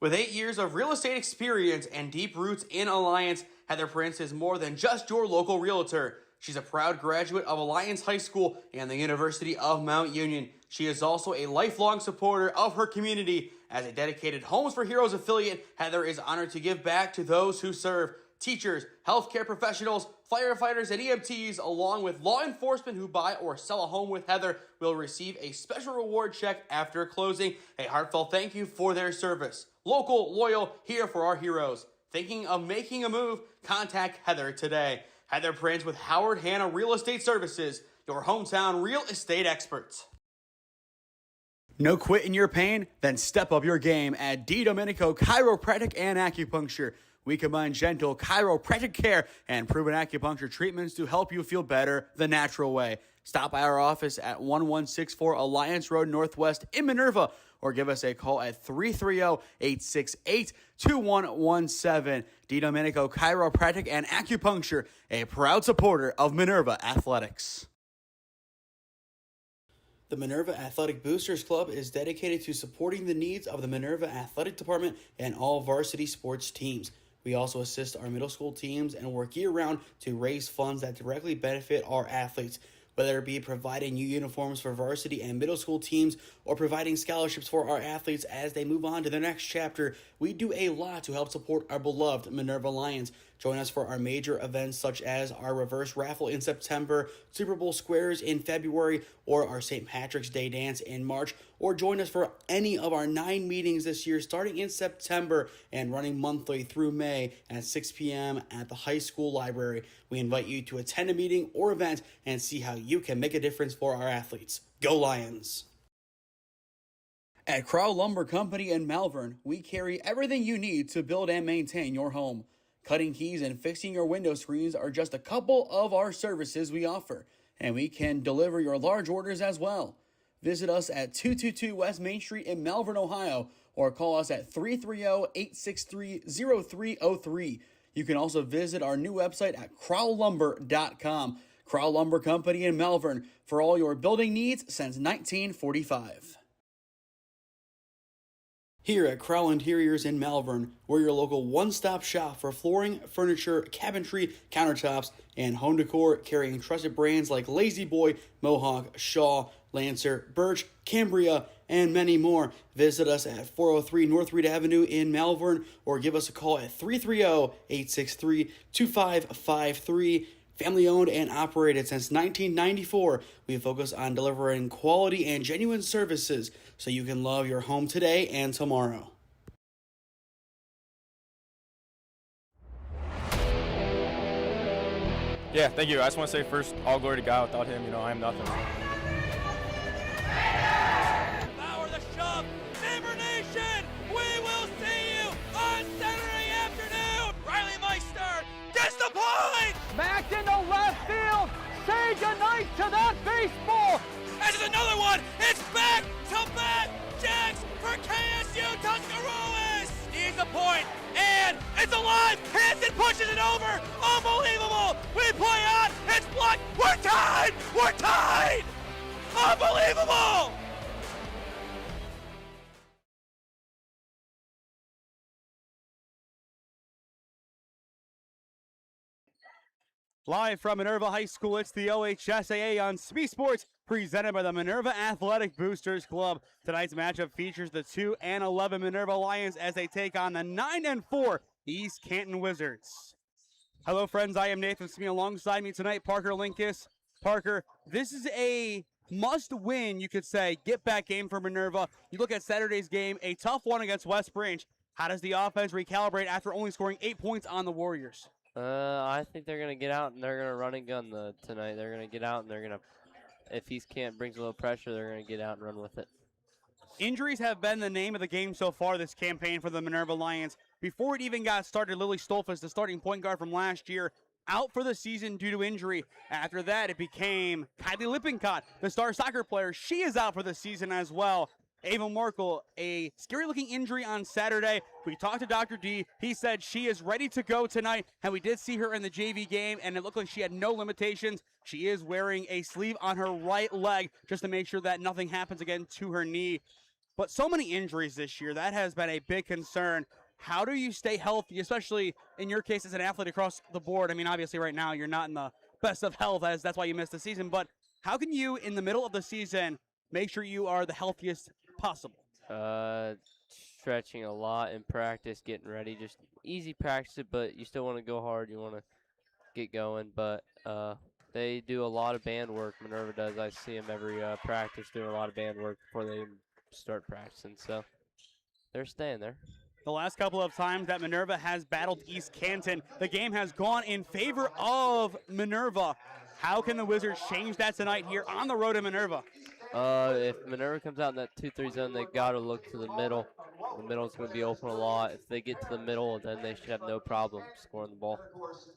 With 8 years of real estate experience and deep roots in Alliance, Heather Prince is more than just your local realtor. She's a proud graduate of Alliance High School and the University of Mount Union. She is also a lifelong supporter of her community. As a dedicated Homes for Heroes affiliate, Heather is honored to give back to those who serve. Teachers, healthcare professionals, firefighters, and EMTs, along with law enforcement who buy or sell a home with Heather, will receive a special reward check after closing. A heartfelt thank you for their service. Local, loyal, here for our heroes. Thinking of making a move? Contact Heather today. Heather Prince with Howard Hanna Real Estate Services, your hometown real estate experts. No quit in your pain? Then step up your game at D. Domenico Chiropractic and Acupuncture. We combine gentle chiropractic care and proven acupuncture treatments to help you feel better the natural way. Stop by our office at 1164 Alliance Road Northwest in Minerva, or give us a call at 330-868-2117. D. Domenico Chiropractic and Acupuncture, a proud supporter of Minerva Athletics. The Minerva Athletic Boosters Club is dedicated to supporting the needs of the Minerva Athletic Department and all varsity sports teams. We also assist our middle school teams and work year-round to raise funds that directly benefit our athletes, whether it be providing new uniforms for varsity and middle school teams or providing scholarships for our athletes as they move on to their next chapter. We do a lot to help support our beloved Minerva Lions. Join us for our major events such as our reverse raffle in September, Super Bowl squares in February, or our St. Patrick's Day dance in March, or join us for any of our 9 meetings this year starting in September and running monthly through May at 6 p.m. at the high school library. We invite you to attend a meeting or event and see how you can make a difference for our athletes. Go Lions! At Crow Lumber Company in Malvern, we carry everything you need to build and maintain your home. Cutting keys and fixing your window screens are just a couple of our services we offer, and we can deliver your large orders as well. Visit us at 222 West Main Street in Malvern, Ohio, or call us at 330-863-0303. You can also visit our new website at crowlumber.com. Crow Lumber Company in Malvern, for all your building needs since 1945. Here at Crowell Interiors in Malvern, we're your local one-stop shop for flooring, furniture, cabinetry, countertops, and home decor, carrying trusted brands like Lazy Boy, Mohawk, Shaw, Lancer, Birch, Cambria, and many more. Visit us at 403 North Reed Avenue in Malvern, or give us a call at 330-863-2553. Family owned and operated since 1994, we focus on delivering quality and genuine services so you can love your home today and tomorrow. Yeah, thank you. I just want to say first, all glory to God. Without him, I am nothing. Power the shove, Neighbor Nation! We will see you on Saturday afternoon! Riley Meister gets the point! Back into left field. Say goodnight to that baseball. And there's another one. It's back to back jacks for KSU Tuscarawas. He's the point, and it's alive. Hanson pushes it over. Unbelievable. We play on. It's blocked. We're tied. We're tied. Unbelievable. Live from Minerva High School, it's the OHSAA on SmeeSports, presented by the Minerva Athletic Boosters Club. Tonight's matchup features the 2-11 Minerva Lions as they take on the 9-4 East Canton Wizards. Hello, friends. I am Nathan Smee. Alongside me tonight, Parker Linkus. Parker, this is a must-win, you could say, get-back game for Minerva. You look at Saturday's game, a tough one against West Branch. How does the offense recalibrate after only scoring 8 points on the Warriors? I think they're going to get out and they're going to run and gun tonight. They're going to get out and they're going to, if East Canton brings a little pressure, they're going to get out and run with it. Injuries have been the name of the game so far this campaign for the Minerva Lions. Before it even got started, Lily Stolfus, the starting point guard from last year, out for the season due to injury. After that, it became Kylie Lippincott, the star soccer player. She is out for the season as well. Ava Merkel, a scary-looking injury on Saturday. We talked to Dr. D. He said she is ready to go tonight, and we did see her in the JV game, and it looked like she had no limitations. She is wearing a sleeve on her right leg just to make sure that nothing happens again to her knee. but so many injuries this year. That has been a big concern. How do you stay healthy, especially in your case as an athlete across the board? I mean, obviously right now you're not in the best of health, as that's why you missed the season, but how can you, in the middle of the season, make sure you are the healthiest possible? Stretching a lot in practice, getting ready, just easy practice it, but you still want to go hard. You want to get going, but they do a lot of band work. Minerva does. I see them every practice doing a lot of band work before they start practicing, so they're staying there. The last couple of times that Minerva has battled East Canton, the game has gone in favor of Minerva. How can the Wizards change that tonight here on the road in Minerva? If Minerva comes out in that 2-3 zone, they got to look to the middle. The middle's going to be open a lot. If they get to the middle, then they should have no problem scoring the ball.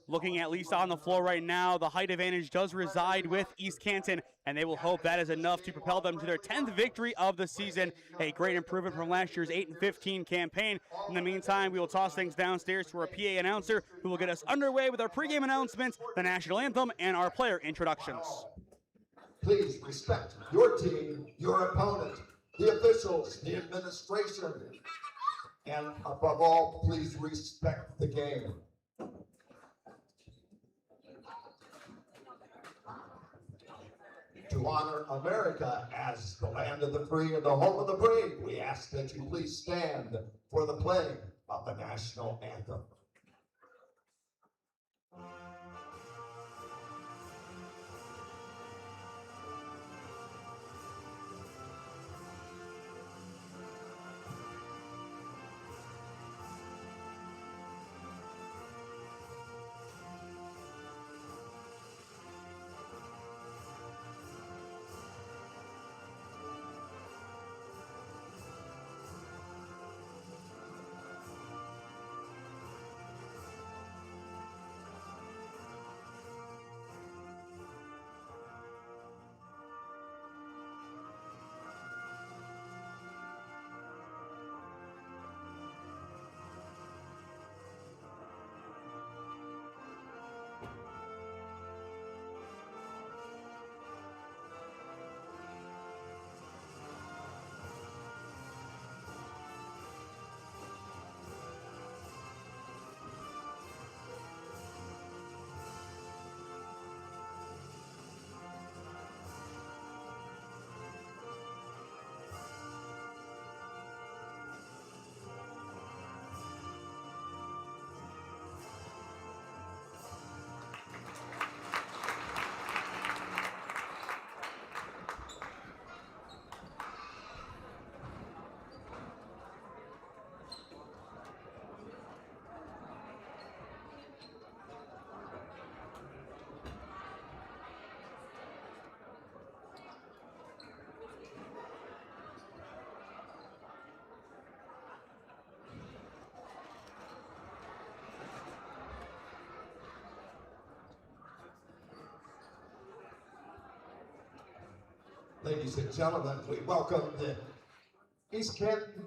Looking at least on the floor right now, the height advantage does reside with East Canton, and they will hope that is enough to propel them to their 10th victory of the season. A great improvement from last year's 8-15 campaign. In the meantime, we will toss things downstairs to our PA announcer, who will get us underway with our pregame announcements, the national anthem, and our player introductions. Please respect your team, your opponent, the officials, the administration, and above all, please respect the game. To honor America as the land of the free and the home of the brave, we ask that you please stand for the playing of the national anthem. Ladies and gentlemen, we welcome the East Canton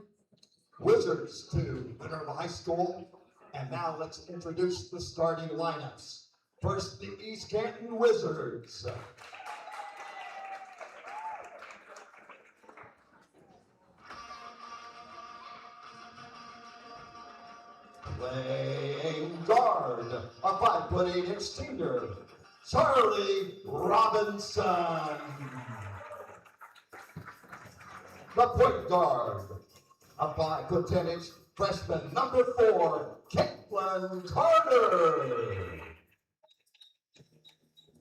Wizards to Minerva High School. And now let's introduce the starting lineups. First, the East Canton Wizards. Playing guard, a 5'8" senior, Charlie Robinson. The point guard, a 5'10" freshman, number 4, Caitlin Carter.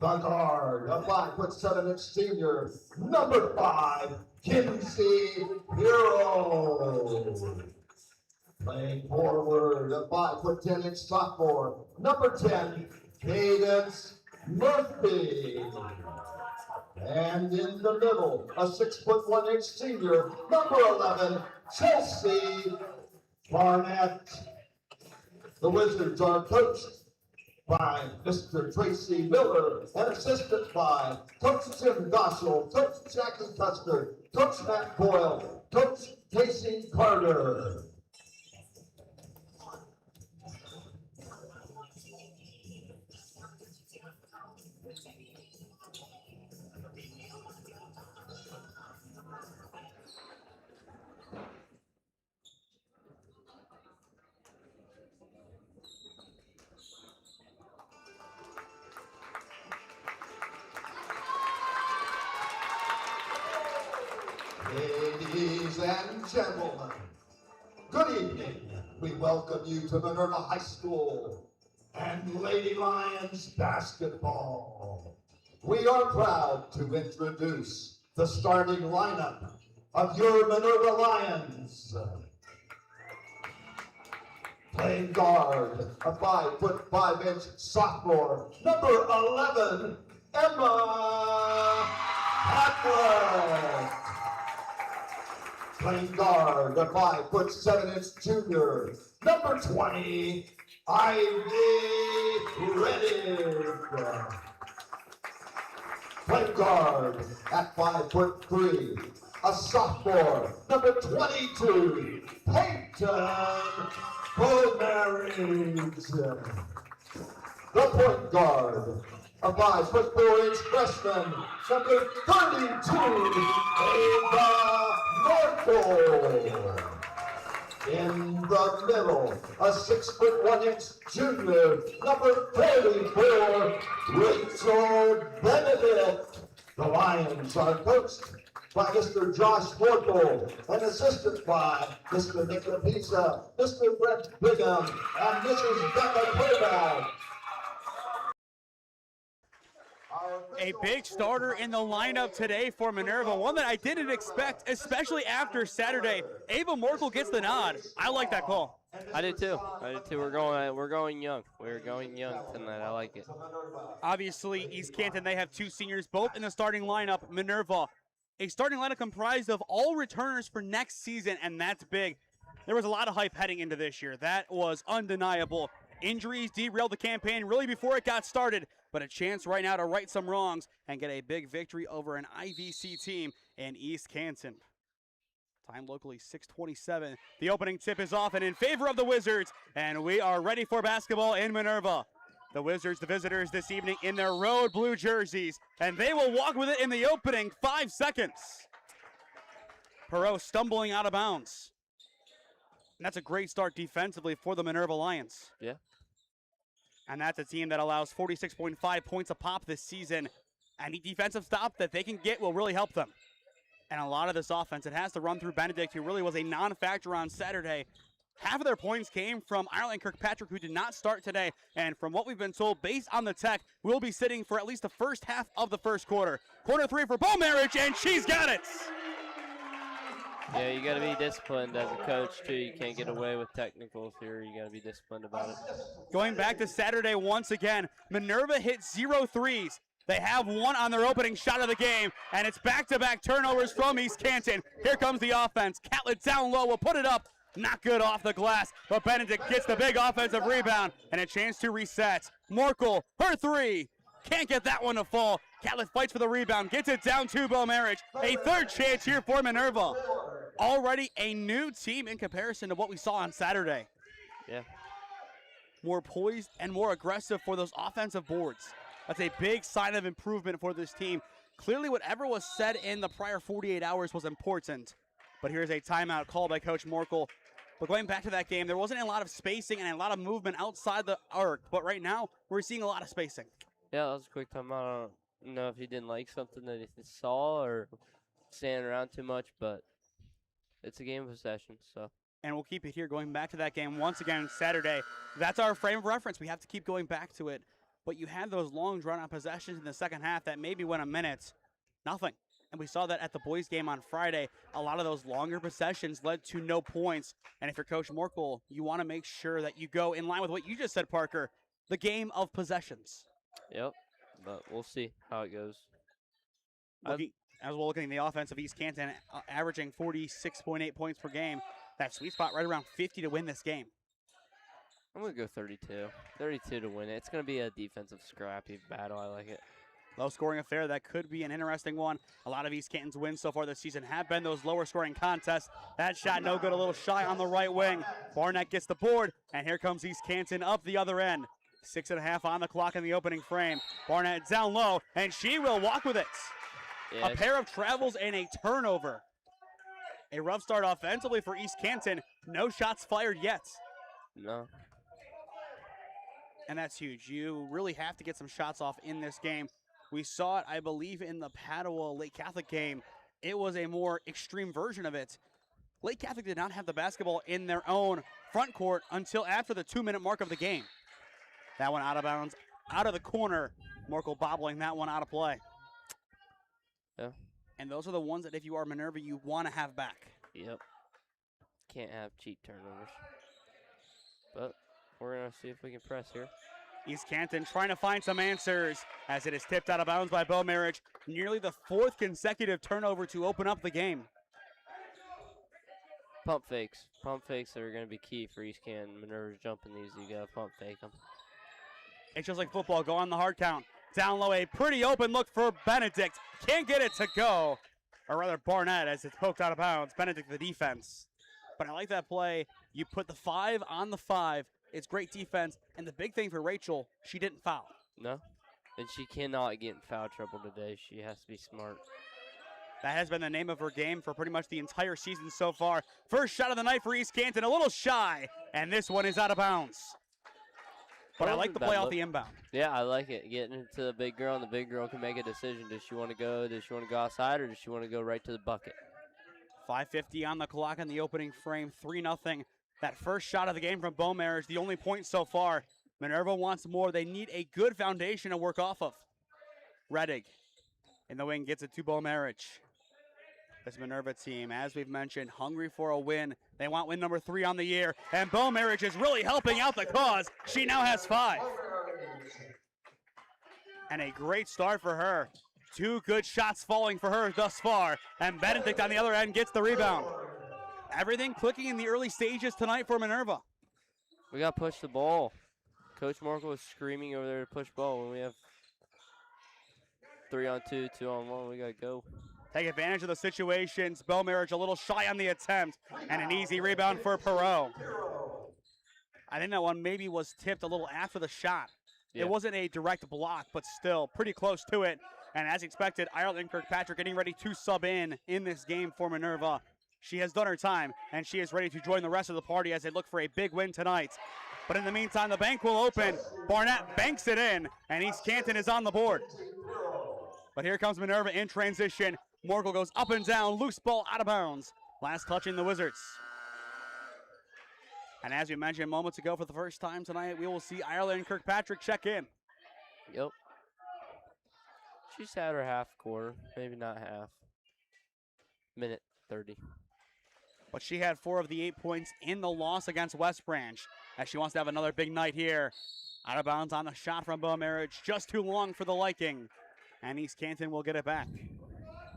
The guard, a 5'7" senior, number 5, Kinsey Hero. Playing forward, a 5'10" sophomore, number 10, Cadence Murphy. And in the middle, a 6'1" senior, number 11, Chelsea Barnett. The Wizards are coached by Mr. Tracy Miller and assisted by Coach Jim Gossel, Coach Jackie Custer, Coach Matt Boyle, Coach Casey Carter. Ladies and gentlemen, good evening. We welcome you to Minerva High School and Lady Lions basketball. We are proud to introduce the starting lineup of your Minerva Lions. Playing guard, a 5'5" sophomore, number 11, Emma Hackler. Playing guard, a 5'7" junior, number 20, Ivy Reddick. Playing guard at 5'3", a sophomore, number 22, Peyton Pomarins. The point guard, a 5'4" freshman, number 32, Ava Norfolk. In the middle, a 6'1" junior, number 34, Rachel Benedict. The Lions are coached by Mr. Josh Forkel and assisted by Mr. Nick Lapisa, Mr. Brett Bigham, and Mrs. Becca Kovac. A big starter in the lineup today for Minerva, one that I didn't expect, especially after Saturday. Ava Morkel gets the nod. I like that call. I do too. We're going young. We're going young tonight. I like it. Obviously, East Canton, they have two seniors, both in the starting lineup. Minerva, a starting lineup comprised of all returners for next season, and that's big. There was a lot of hype heading into this year. That was undeniable. Injuries derailed the campaign really before it got started, but a chance right now to right some wrongs and get a big victory over an IVC team in East Canton. Time locally 6:27. The opening tip is off and in favor of the Wizards, and we are ready for basketball in Minerva. The Wizards, the visitors this evening in their road blue jerseys, and they will walk with it in the opening 5 seconds. Perot stumbling out of bounds. And that's a great start defensively for the Minerva Lions. Yeah. And that's a team that allows 46.5 points a pop this season. Any defensive stop that they can get will really help them. And a lot of this offense, it has to run through Benedict, who really was a non-factor on Saturday. Half of their points came from Ireland Kirkpatrick, who did not start today. And from what we've been told, based on the tech, will be sitting for at least the first half of the first quarter. Corner three for Bo Marriage, and she's got it! Yeah, you got to be disciplined as a coach, too. You can't get away with technicals here. You got to be disciplined about it. Going back to Saturday once again, Minerva hit 0 threes. They have one on their opening shot of the game, and it's back-to-back turnovers from East Canton. Here comes the offense. Catlett down low will put it up. Not good off the glass, but Benedict gets the big offensive rebound and a chance to reset. Morkel, her three. Can't get that one to fall. Catlett fights for the rebound, gets it down to Bo Marriage. A third chance here for Minerva. Already a new team in comparison to what we saw on Saturday. Yeah. More poised and more aggressive for those offensive boards. That's a big sign of improvement for this team. Clearly whatever was said in the prior 48 hours was important. But here's a timeout called by Coach Morkel. But going back to that game, there wasn't a lot of spacing and a lot of movement outside the arc. But right now, we're seeing a lot of spacing. Yeah, that was a quick timeout. I don't know if he didn't like something that he saw or standing around too much, but it's a game of possession, so. And we'll keep it here going back to that game once again Saturday. That's our frame of reference. We have to keep going back to it. But you had those long drawn-out possessions in the second half that maybe went a minute. Nothing. And we saw that at the boys' game on Friday. A lot of those longer possessions led to no points. And if you're Coach Morkel, you want to make sure that you go in line with what you just said, Parker, the game of possessions. Yep, but we'll see how it goes. As we're looking at the offense of East Canton, averaging 46.8 points per game. That sweet spot right around 50 to win this game. I'm going to go 32. 32 to win it. It's going to be a defensive scrappy battle. I like it. Low-scoring affair. That could be an interesting one. A lot of East Canton's wins so far this season have been those lower-scoring contests. That shot no good. A little shy on the right wing. Barnett gets the board, and here comes East Canton up the other end. 6.5 on the clock in the opening frame. Barnett down low, and she will walk with it. Yeah. A pair of travels and a turnover. A rough start offensively for East Canton. No shots fired yet. No. And that's huge. You really have to get some shots off in this game. We saw it, I believe, in the Padua Lake Catholic game. it was a more extreme version of it. Lake Catholic did not have the basketball in their own front court until after the 2-minute mark of the game. That one out of bounds, out of the corner. Morkel bobbling that one out of play. Yeah. And those are the ones that if you are Minerva, you want to have back. Yep. Can't have cheap turnovers. But we're going to see if we can press here. East Canton trying to find some answers as it is tipped out of bounds by Bo Marriage. Nearly the 4th consecutive turnover to open up the game. Pump fakes. Pump fakes are going to be key for East Canton. Minerva's jumping these. You got to pump fake them. It's just like football. Go on the hard count. Down low, a pretty open look for Benedict. Can't get it to go. Or rather, Barnett as it's poked out of bounds. Benedict the defense. But I like that play. You put the 5 on the 5. It's great defense. And the big thing for Rachel, she didn't foul. No. And she cannot get in foul trouble today. She has to be smart. That has been the name of her game for pretty much the entire season so far. First shot of the night for East Canton, a little shy, and this one is out of bounds. But I like the play off the inbound. Yeah, I like it. Getting it to the big girl, and the big girl can make a decision. Does she want to go? Does she want to go outside, or does she want to go right to the bucket? 5:50 on the clock in the opening frame, 3-0. That first shot of the game from Beaumare is the only point so far. Minerva wants more. They need a good foundation to work off of. Reddig in the wing gets it to Beaumare. This Minerva team, as we've mentioned, hungry for a win. They want win number 3 on the year, and Beaumare is really helping out the cause. She now has 5. And a great start for her. 2 good shots falling for her thus far, and Benedict on the other end gets the rebound. Everything clicking in the early stages tonight for Minerva. We got to push the ball. Coach Morkel was screaming over there to push ball when we have 3-on-2, 2-on-1. We got to go. Take advantage of the situations. Beaumare a little shy on the attempt, and an easy rebound for Perot. I think that one maybe was tipped a little after the shot. Yeah. It wasn't a direct block, but still pretty close to it. And as expected, Ireland Kirkpatrick getting ready to sub in this game for Minerva. She has done her time, and she is ready to join the rest of the party as they look for a big win tonight. But in the meantime, the bank will open. Barnett banks it in, and East Canton is on the board. But here comes Minerva in transition. Morkel goes up and down, loose ball out of bounds. Last touching the Wizards. And as we mentioned moments ago, for the first time tonight, we will see Ireland Kirkpatrick check in. Yep. She's had her half quarter, maybe not half. Minute 30. But she had 4 of the 8 points in the loss against West Branch, as she wants to have another big night here. Out of bounds on the shot from Beaumare, just too long for the liking. And East Canton will get it back.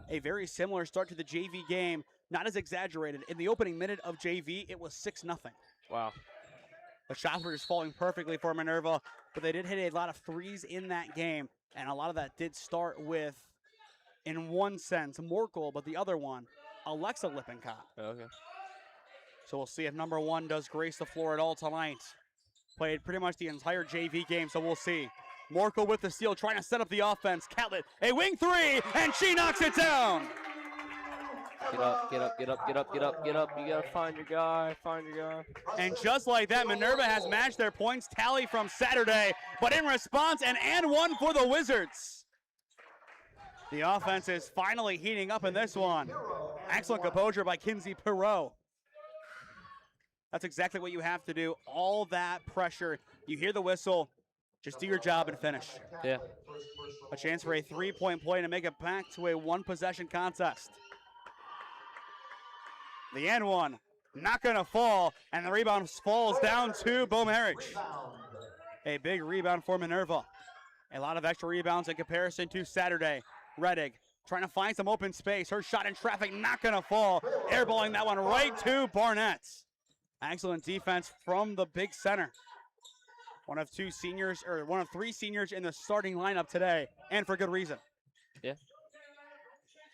A very similar start to the JV game, not as exaggerated. In the opening minute of JV, it was 6-0. Wow. The shots were just falling perfectly for Minerva, but they did hit a lot of threes in that game, and a lot of that did start with, in one sense, Morkel, but the other one, Alexa Lippincott. Okay. So we'll see if number 1 does grace the floor at all tonight. Played pretty much the entire JV game, so we'll see. Morkel with the steal, trying to set up the offense. Catlett, a wing 3, and she knocks it down. Get up, get up, get up, get up, get up, get up. You got to find your guy, find your guy. And just like that, Minerva has matched their points tally from Saturday, but in response, an and 1 for the Wizards. The offense is finally heating up in this one. Excellent composure by Kinsey Perot. That's exactly what you have to do. All that pressure. You hear the whistle. Just do your job and finish. Yeah. A chance for a 3-point play to make it back to a 1-possession contest. The and 1, not going to fall, and the rebound falls down to Beaumare. A big rebound for Minerva. A lot of extra rebounds in comparison to Saturday. Reddig trying to find some open space. Her shot in traffic, not going to fall. Airballing that one right to Barnett. Excellent defense from the big center. One of 3 seniors in the starting lineup today, and for good reason. Yeah.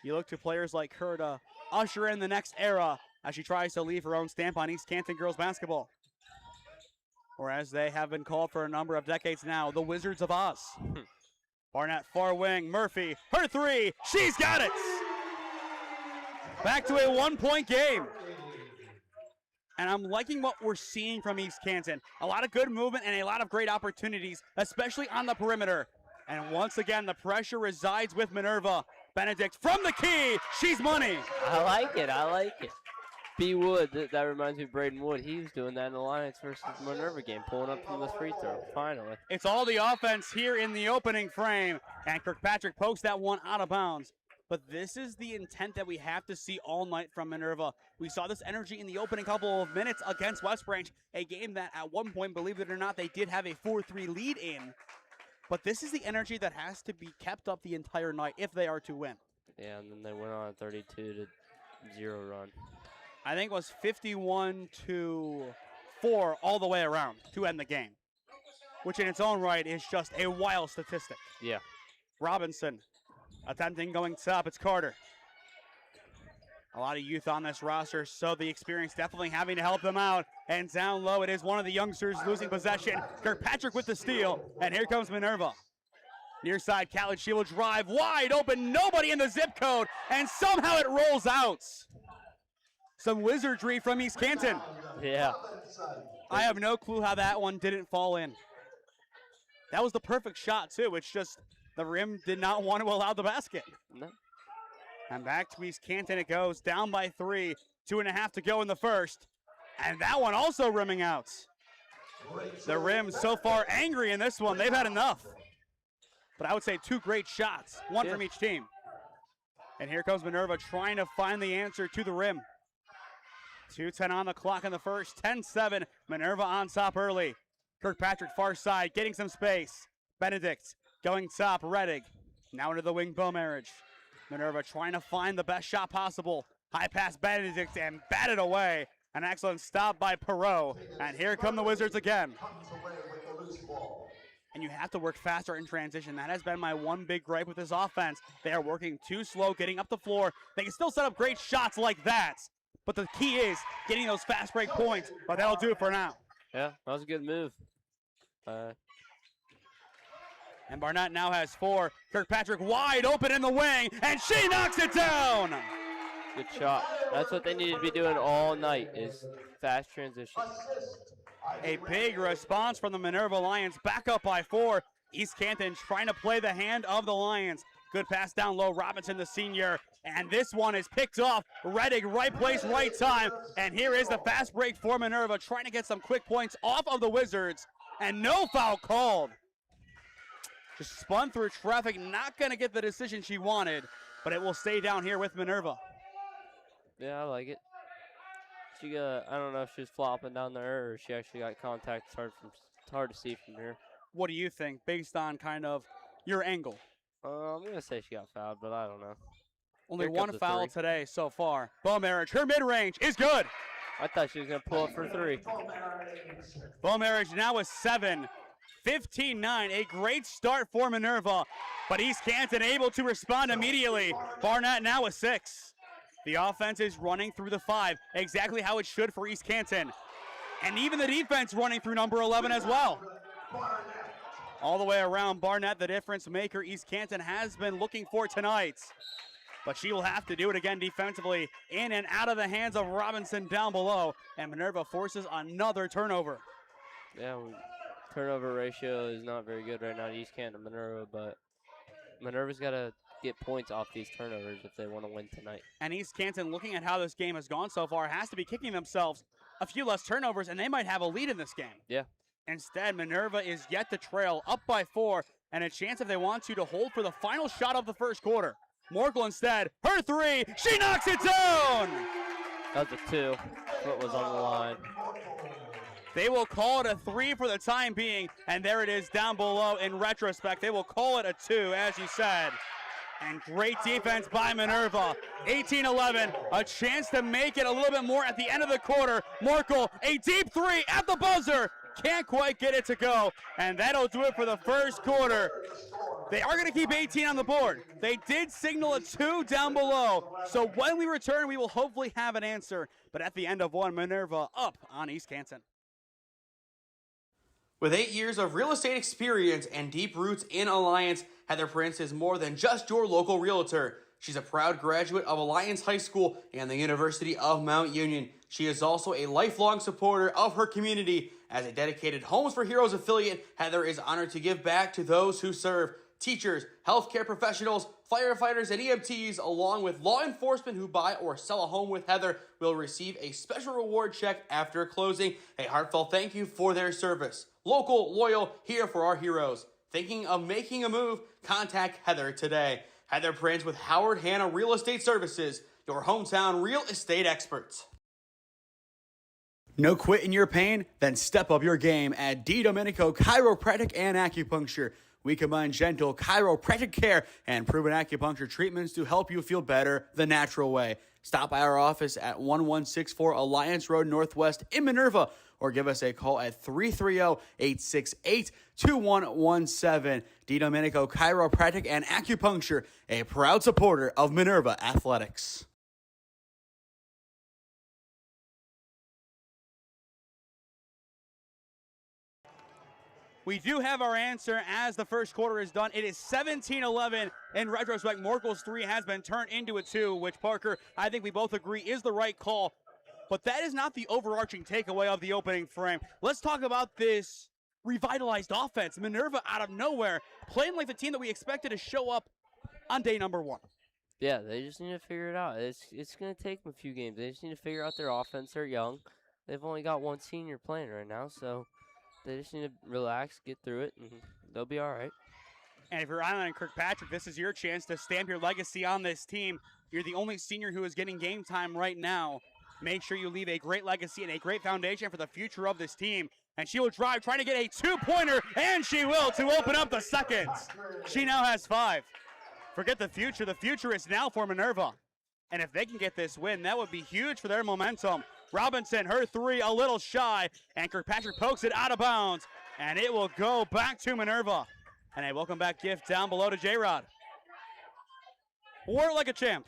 You look to players like her to usher in the next era as she tries to leave her own stamp on East Canton girls basketball. Or as they have been called for a number of decades now, the Wizards of Oz. Barnett far wing, Murphy, her 3, she's got it! Back to a 1-point game. And I'm liking what we're seeing from East Canton. A lot of good movement and a lot of great opportunities, especially on the perimeter. And once again, the pressure resides with Minerva. Benedict from the key. She's money. I like it. I like it. B. Wood, that reminds me of Braden Wood. He was doing that in the Alliance versus Minerva game, pulling up from the free throw, finally. It's all the offense here in the opening frame, and Kirkpatrick pokes that one out of bounds. But this is the intent that we have to see all night from Minerva. We saw this energy in the opening couple of minutes against West Branch, a game that at one point, believe it or not, they did have a 4-3 lead in. But this is the energy that has to be kept up the entire night if they are to win. Yeah, and then they went on a 32-0 run. I think it was 51-4 all the way around to end the game, which in its own right is just a wild statistic. Yeah. Robinson attempting going top. It's Carter. A lot of youth on this roster, so the experience definitely having to help them out. And down low, it is one of the youngsters losing possession. Kirkpatrick with the steal, and here comes Minerva. Near side, Khaled, she will drive wide open, nobody in the zip code, and somehow it rolls out. Some wizardry from East Canton. Yeah. I have no clue how that one didn't fall in. That was the perfect shot, too. It's just the rim did not want to allow the basket. No. And back to East Canton it goes, down by 3, 2.5 to go in the first. And that one also rimming out. The rim so far angry in this one. They've had enough. But I would say 2 great shots, one from each team. And here comes Minerva trying to find the answer to the rim. 2:10 on the clock in the first, 10-7. Minerva on top early. Kirkpatrick far side, getting some space. Benedict going top, Reddick. Now into the wing, Beaumarriage. Minerva trying to find the best shot possible. High pass Benedict and batted away. An excellent stop by Perot. And here come the Wizards again. And you have to work faster in transition. That has been my one big gripe with this offense. They are working too slow, getting up the floor. They can still set up great shots like that. But the key is getting those fast break points. But that'll do it for now. Yeah, that was a good move. And Barnett now has 4. Kirkpatrick wide open in the wing, and she knocks it down. Good shot. That's what they need to be doing all night is fast transition. A big response from the Minerva Lions, back up by 4. East Canton trying to play the hand of the Lions. Good pass down low, Robinson the senior. And this one is picked off. Reddick, right place, right time. And here is the fast break for Minerva, trying to get some quick points off of the Wizards. And no foul called. Just spun through traffic, not going to get the decision she wanted. But it will stay down here with Minerva. Yeah, I like it. She got, I don't know if she was flopping down there or she actually got contact. It's hard to see from here. What do you think, based on kind of your angle? I'm going to say she got fouled, but I don't know. Only Here one comes the foul 3. today so far. Beaumarriage, her mid-range is good. I thought she was going to pull up for 3. Beaumarriage now with 7. 15-9, a great start for Minerva, but East Canton able to respond immediately. Barnett now with 6. The offense is running through the 5, exactly how it should for East Canton. And even the defense running through number 11 as well. All the way around, Barnett, the difference maker East Canton has been looking for tonight. But she will have to do it again defensively, in and out of the hands of Robinson down below. And Minerva forces another turnover. Yeah, turnover ratio is not very good right now to East Canton and Minerva, but Minerva's got to get points off these turnovers if they want to win tonight. And East Canton, looking at how this game has gone so far, has to be kicking themselves a few less turnovers, and they might have a lead in this game. Yeah. Instead, Minerva is yet to trail, up by 4, and a chance if they want to hold for the final shot of the first quarter. Morkel instead, her 3, she knocks it down! That was a 2. Foot was on the line. They will call it a 3 for the time being, and there it is down below in retrospect. They will call it a 2, as you said. And great defense by Minerva. 18-11, a chance to make it a little bit more at the end of the quarter. Morkel, a deep 3 at the buzzer. Can't quite get it to go, and that'll do it for the first quarter. They are going to keep 18 on the board. They did signal a 2 down below, so when we return, we will hopefully have an answer. But at the end of 1, Minerva up on East Canton. With 8 years of real estate experience and deep roots in Alliance, Heather Prince is more than just your local realtor. She's a proud graduate of Alliance High School and the University of Mount Union. She is also a lifelong supporter of her community. As a dedicated Homes for Heroes affiliate, Heather is honored to give back to those who serve. teachers, healthcare professionals, firefighters, and EMTs, along with law enforcement who buy or sell a home with Heather, will receive a special reward check after closing. A heartfelt thank you for their service. Local, loyal, here for our heroes. Thinking of making a move? Contact Heather today. Heather Prince with Howard Hanna Real Estate Services, your hometown real estate experts. No quit in your pain? Then step up your game at D. Domenico Chiropractic and Acupuncture. We combine gentle chiropractic care and proven acupuncture treatments to help you feel better the natural way. Stop by our office at 1164 Alliance Road Northwest in Minerva, or give us a call at 330-868-2117. D. Domenico Chiropractic and Acupuncture, a proud supporter of Minerva Athletics. We do have our answer as the first quarter is done. It is 17-11. In retrospect, Morkel's 3 has been turned into a 2, which, Parker, I think we both agree is the right call. But that is not the overarching takeaway of the opening frame. Let's talk about this revitalized offense. Minerva out of nowhere, playing like the team that we expected to show up on day number 1. Yeah, they just need to figure it out. It's going to take them a few games. They just need to figure out their offense. They're young. They've only got one senior playing right now, so they just need to relax, get through it, and they'll be all right. And if you're Island and Kirkpatrick, this is your chance to stamp your legacy on this team. You're the only senior who is getting game time right now. Make sure you leave a great legacy and a great foundation for the future of this team. And she will drive, trying to get a 2-pointer, and she will, to open up the seconds. She now has 5. Forget the future. The future is now for Minerva. And if they can get this win, that would be huge for their momentum. Robinson, her 3, a little shy, and Kirkpatrick pokes it out of bounds, and it will go back to Minerva. And a welcome back gift down below to J-Rod. Wore it like a champ.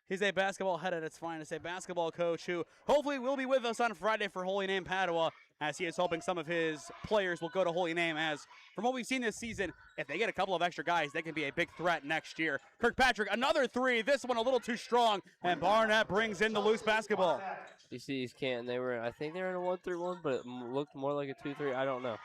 He's a basketball head at its finest, a basketball coach who hopefully will be with us on Friday for Holy Name Padua, as he is hoping some of his players will go to Holy Name, as from what we've seen this season, if they get a couple of extra guys, they can be a big threat next year. Kirkpatrick, another 3, this one a little too strong, and Barnett brings in the loose basketball. You see East Canton, I think they were in a 1-3-1, but it looked more like a 2-3, I don't know.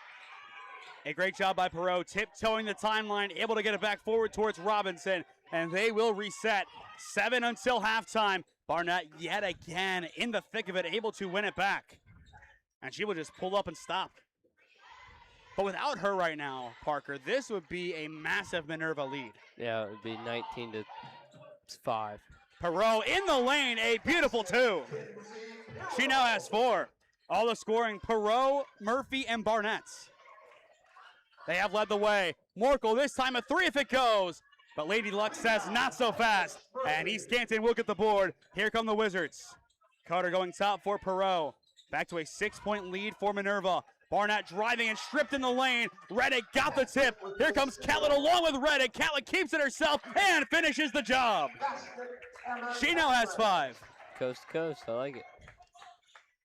A great job by Perot, tiptoeing the timeline, able to get it back forward towards Robinson, and they will reset. 7 until halftime. Barnett yet again in the thick of it, able to win it back. And she will just pull up and stop. But without her right now, Parker, this would be a massive Minerva lead. Yeah, it would be 19-5. Perot in the lane, a beautiful 2. She now has 4. All the scoring, Perot, Murphy, and Barnett. They have led the way. Morkel, this time a 3 if it goes. But Lady Luck says not so fast. And East Canton will get the board. Here come the Wizards. Carter going top for Perot. Back to a 6-point lead for Minerva. Barnett driving and stripped in the lane. Reddick got the tip. Here comes Catlett along with Reddick. Catlett keeps it herself and finishes the job. She now has 5. Coast to coast, I like it.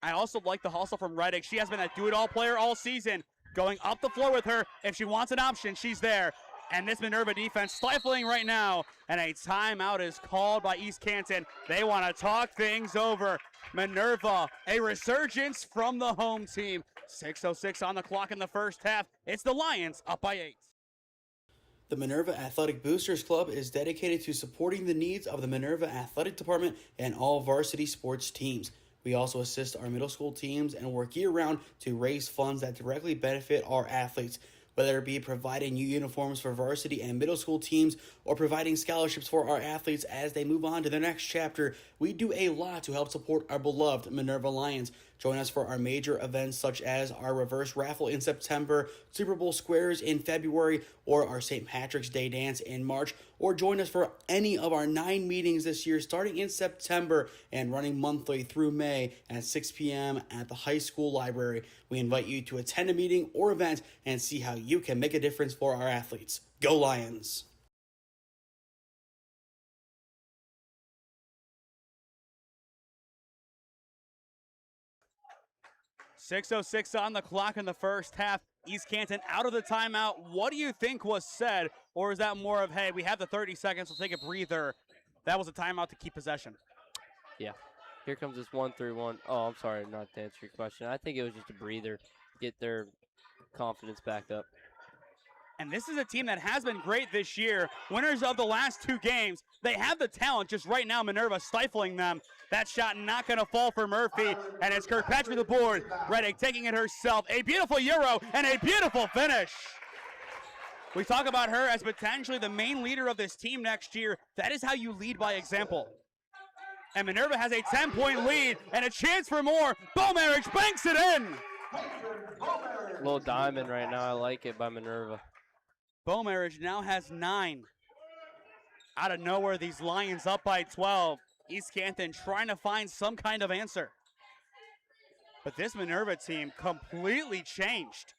I also like the hustle from Reddick. She has been a do-it-all player all season. Going up the floor with her. If she wants an option, she's there. And this Minerva defense stifling right now. And a timeout is called by East Canton. They want to talk things over. Minerva, a resurgence from the home team. 6:06 on the clock in the first half. It's the Lions up by 8. The Minerva Athletic Boosters Club is dedicated to supporting the needs of the Minerva Athletic Department and all varsity sports teams. We also assist our middle school teams and work year-round to raise funds that directly benefit our athletes. Whether it be providing new uniforms for varsity and middle school teams or providing scholarships for our athletes as they move on to their next chapter, we do a lot to help support our beloved Minerva Lions. Join us for our major events such as our reverse raffle in September, Super Bowl squares in February, or our St. Patrick's Day dance in March, or join us for any of our 9 meetings this year starting in September and running monthly through May at 6 p.m. at the high school library. We invite you to attend a meeting or event and see how you can make a difference for our athletes. Go Lions! .606 on the clock in the first half. East Canton out of the timeout. What do you think was said? Or is that more of, hey, we have the 30 seconds, we'll take a breather? That was a timeout to keep possession. Yeah. Here comes this 1-3-1. Oh, I'm sorry, not to answer your question. I think it was just a breather, get their confidence back up. And this is a team that has been great this year. Winners of the last 2 games. They have the talent, just right now Minerva stifling them. That shot not going to fall for Murphy. And it's Kirkpatrick with the board. Reddick taking it herself. A beautiful Euro and a beautiful finish. We talk about her as potentially the main leader of this team next year. That is how you lead by example. And Minerva has a 10-point lead and a chance for more. Beaumarriage banks it in. Little diamond right now. I like it by Minerva. Beaumarriage now has 9. Out of nowhere, these Lions up by 12. East Canton trying to find some kind of answer. But this Minerva team completely changed.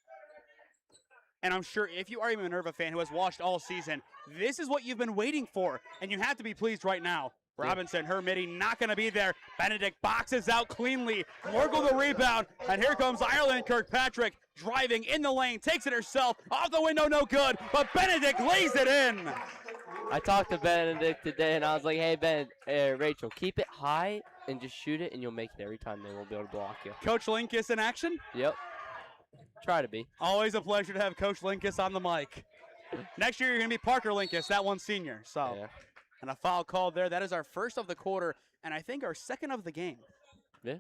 And I'm sure if you are a Minerva fan who has watched all season, this is what you've been waiting for, and you have to be pleased right now. Robinson, her midi, not going to be there. Benedict boxes out cleanly. Morgul the rebound, and here comes Ireland Kirkpatrick driving in the lane, takes it herself, off the window, no good, but Benedict lays it in. I talked to Benedict today, and I was like, hey, Rachel, keep it high and just shoot it, and you'll make it every time. They won't be able to block you. Coach Linkus in action? Yep. Try to be. Always a pleasure to have Coach Linkus on the mic. Next year, you're going to be Parker Linkus, that one's senior. So, yeah. And a foul called there. That is our first of the quarter, and I think our second of the game. Yeah.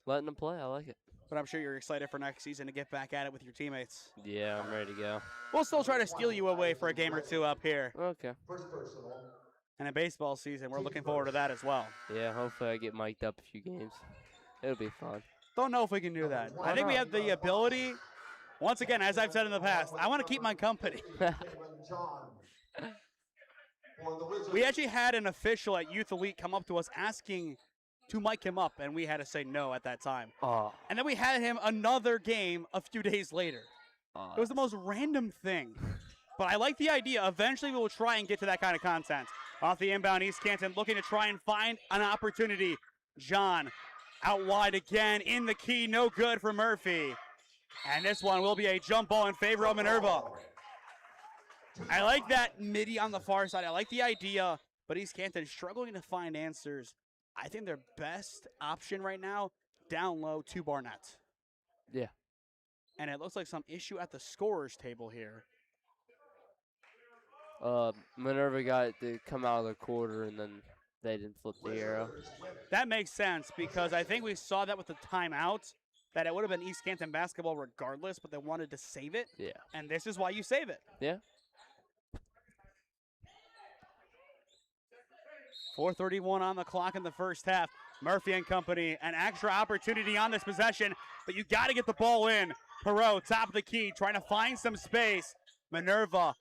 Letting them play. I like it. But I'm sure you're excited for next season to get back at it with your teammates. Yeah, I'm ready to go. We'll still try to steal you away for a game or 2 up here. Okay. And in baseball season, we're looking forward to that as well. Yeah, hopefully I get mic'd up a few games. It'll be fun. Don't know if we can do that. I think we have the ability. Once again, as I've said in the past, I want to keep my company. We actually had an official at Youth Elite come up to us asking to mic him up, and we had to say no at that time. Oh. And then we had him another game a few days later. It was the most random thing. But I like the idea. Eventually we will try and get to that kind of content. Off the inbound, East Canton looking to try and find an opportunity. John out wide again, in the key, no good for Murphy. And this one will be a jump ball in favor of Minerva. I like that midi on the far side. I like the idea, but East Canton is struggling to find answers. I think their best option right now, down low to Barnett. Yeah. And it looks like some issue at the scorer's table here. Minerva got it to come out of the quarter, and then they didn't flip the arrow. That makes sense, because I think we saw that with the timeout, that it would have been East Canton basketball regardless, but they wanted to save it. Yeah. And this is why you save it. Yeah. 4:31 on the clock in the first half. Murphy and company, an extra opportunity on this possession, but you got to get the ball in. Perot, top of the key, trying to find some space. Minerva,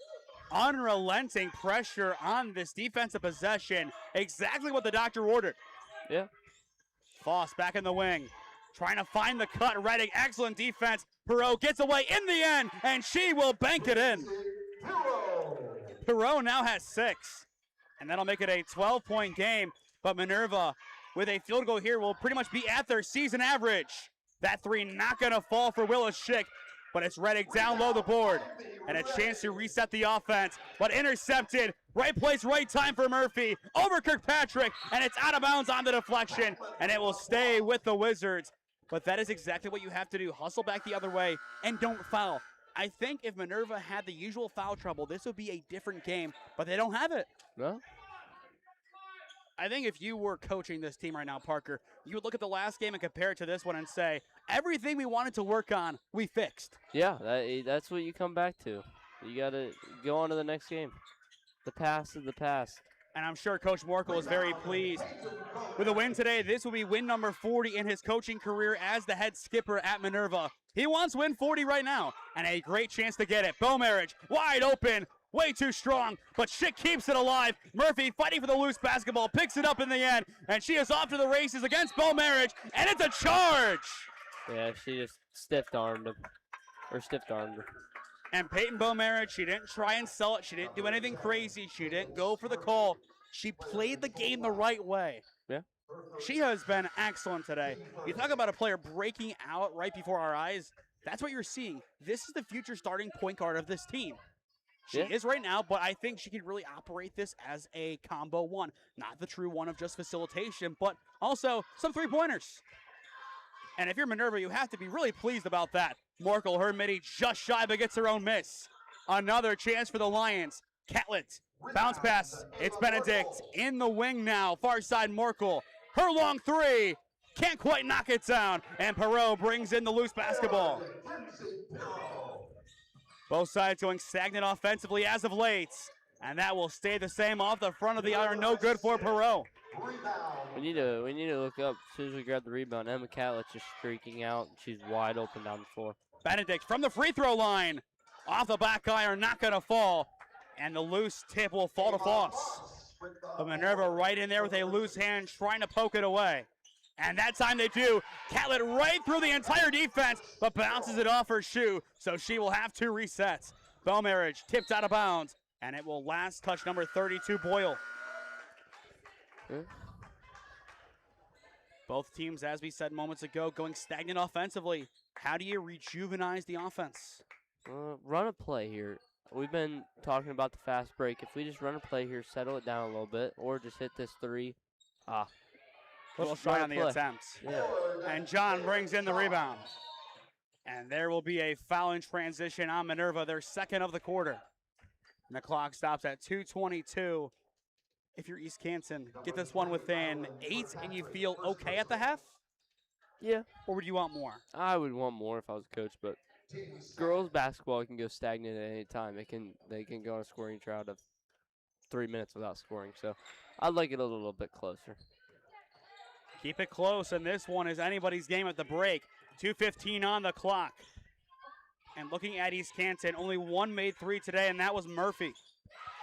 unrelenting pressure on this defensive possession. Exactly what the doctor ordered. Yeah. Foss back in the wing, trying to find the cut. Redding, excellent defense. Perot gets away in the end, and she will bank it in. Perot now has 6, and that'll make it a 12-point game. But Minerva, with a field goal here, will pretty much be at their season average. That 3 not going to fall for Willis Schick, but it's Reddick down low the board. And a chance to reset the offense, but intercepted. Right place, right time for Murphy. Over Kirkpatrick, and it's out of bounds on the deflection, and it will stay with the Wizards. But that is exactly what you have to do. Hustle back the other way, and don't foul. I think if Minerva had the usual foul trouble, this would be a different game, but they don't have it. No. I think if you were coaching this team right now, Parker, you would look at the last game and compare it to this one and say, everything we wanted to work on, we fixed. Yeah, that's what you come back to. You got to go on to the next game. The past is the past. And I'm sure Coach Morkel is very pleased with a win today. This will be win number 40 in his coaching career as the head skipper at Minerva. He wants win 40 right now, and a great chance to get it. Beaumarriage, wide open. Way too strong, but Schick keeps it alive. Murphy fighting for the loose basketball, picks it up in the end, and she is off to the races against Beaumarriage, and it's a charge! Yeah, she just stiff-armed him, or stiff-armed her. And Peyton Beaumarriage, she didn't try and sell it. She didn't do anything crazy. She didn't go for the call. She played the game the right way. Yeah. She has been excellent today. You talk about a player breaking out right before our eyes. That's what you're seeing. This is the future starting point guard of this team. She is right now, but I think she can really operate this as a combo one. Not the true one of just facilitation, but also some three-pointers. And if you're Minerva, you have to be really pleased about that. Morkel, her midi, just shy, but gets her own miss. Another chance for the Lions. Catlett, bounce pass. It's Benedict in the wing now. Far side Merkel. Her long three. Can't quite knock it down. And Perot brings in the loose basketball. Both sides going stagnant offensively as of late. And that will stay the same off the front of the iron. No good for Perot. We need to look up as soon as we grab the rebound. Emma Catlett's just streaking out. She's wide open down the floor. Benedict from the free throw line. Off the back iron, not going to fall. And the loose tip will fall to Foss. But Minerva right in there with a loose hand trying to poke it away. And that time they do. Catlett right through the entire defense, but bounces it off her shoe. So she will have two resets. Bell Marriage tipped out of bounds. And it will last touch number 32, Boyle. Both teams, as we said moments ago, going stagnant offensively. How do you rejuvenize the offense? Run a play here. We've been talking about the fast break. If we just run a play here, settle it down a little bit, or just hit this three. We'll try on the attempts. Yeah. And John brings in the rebound. And there will be a foul in transition on Minerva, their second of the quarter. And the clock stops at 2:22. If you're East Canton, get this one within 8 and you feel okay at the half? Yeah. Or would you want more? I would want more if I was a coach, but girls basketball can go stagnant at any time. They can go on a scoring drought of 3 minutes without scoring. So I'd like it a little bit closer. Keep it close, and this one is anybody's game at the break. 2:15 on the clock. And looking at East Canton, only one made three today, and that was Murphy.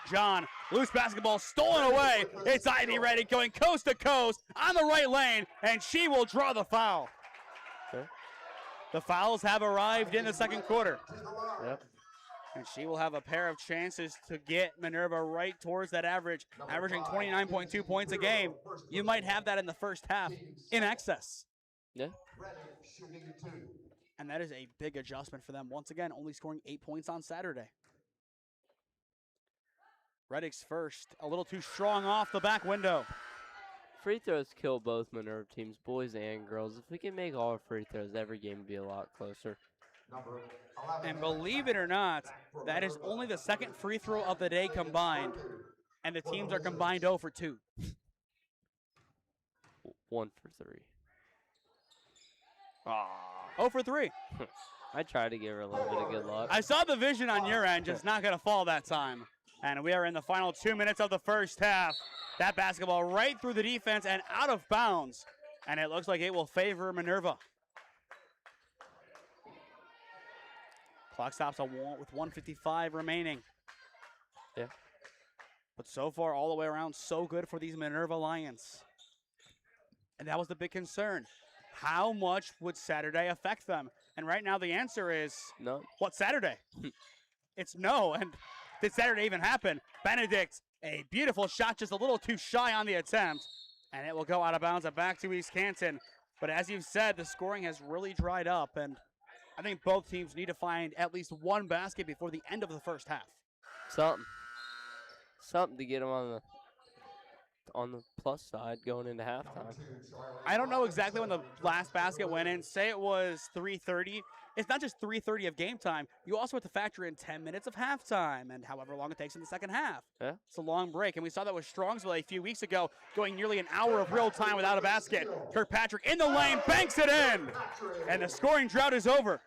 John, loose basketball stolen away. It's Ivy Reddick going coast to coast on the right lane, and she will draw the foul. Okay. The fouls have arrived in the second quarter. Yep. And she will have a pair of chances to get Minerva right towards that average, averaging 29.2 points a game. You might have that in the first half in excess. Yeah. And that is a big adjustment for them. Once again, only scoring 8 points on Saturday. Reddick's first, a little too strong off the back window. Free throws kill both Minerva teams, boys and girls. If we can make all our free throws, every game would be a lot closer. And believe it or not, that is only the second free throw of the day combined. And the teams are combined 0 for 2. 1 for 3. 0 for 3. I tried to give her a little bit of good luck. I saw the vision on your end, just not going to fall that time. And we are in the final 2 minutes of the first half. That basketball right through the defense and out of bounds. And it looks like it will favor Minerva. Clock stops with 1:55 remaining. Yeah. But so far, all the way around, so good for these Minerva Lions. And that was the big concern. How much would Saturday affect them? And right now the answer is no. What Saturday? It's no. And did Saturday even happen? Benedict, a beautiful shot, just a little too shy on the attempt. And it will go out of bounds and back to East Canton. But as you've said, the scoring has really dried up. And I think both teams need to find at least one basket before the end of the first half. Something to get them on the plus side going into halftime. I don't know exactly when the last basket went in. Say it was 3:30. It's not just 3:30 of game time. You also have to factor in 10 minutes of halftime and however long it takes in the second half. Yeah. It's a long break, and we saw that with Strongsville a few weeks ago, going nearly an hour of real time without a basket. Kirkpatrick in the lane, banks it in, and the scoring drought is over.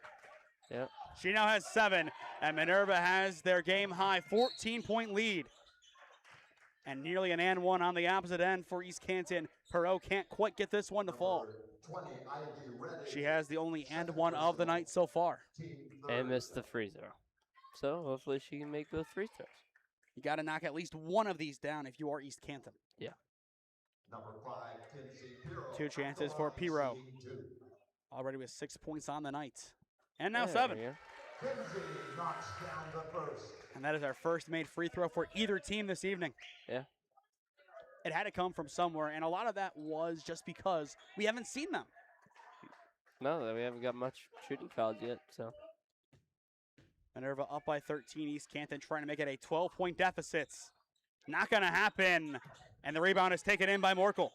Yep. She now has 7, and Minerva has their game-high 14-point lead. And nearly an and one on the opposite end for East Canton. Perot can't quite get this one to fall. She has the only and one of the night so far. And missed the free throw. So hopefully she can make those free throws. You got to knock at least one of these down if you are East Canton. Yeah. 2 chances for Perot. Already with 6 points on the night. And now 7. And that is our first made free throw for either team this evening. Yeah. It had to come from somewhere, and a lot of that was just because we haven't seen them. No, we haven't got much shooting fouls yet, so. Minerva up by 13. East Canton trying to make it a 12-point deficit. Not going to happen. And the rebound is taken in by Morkel.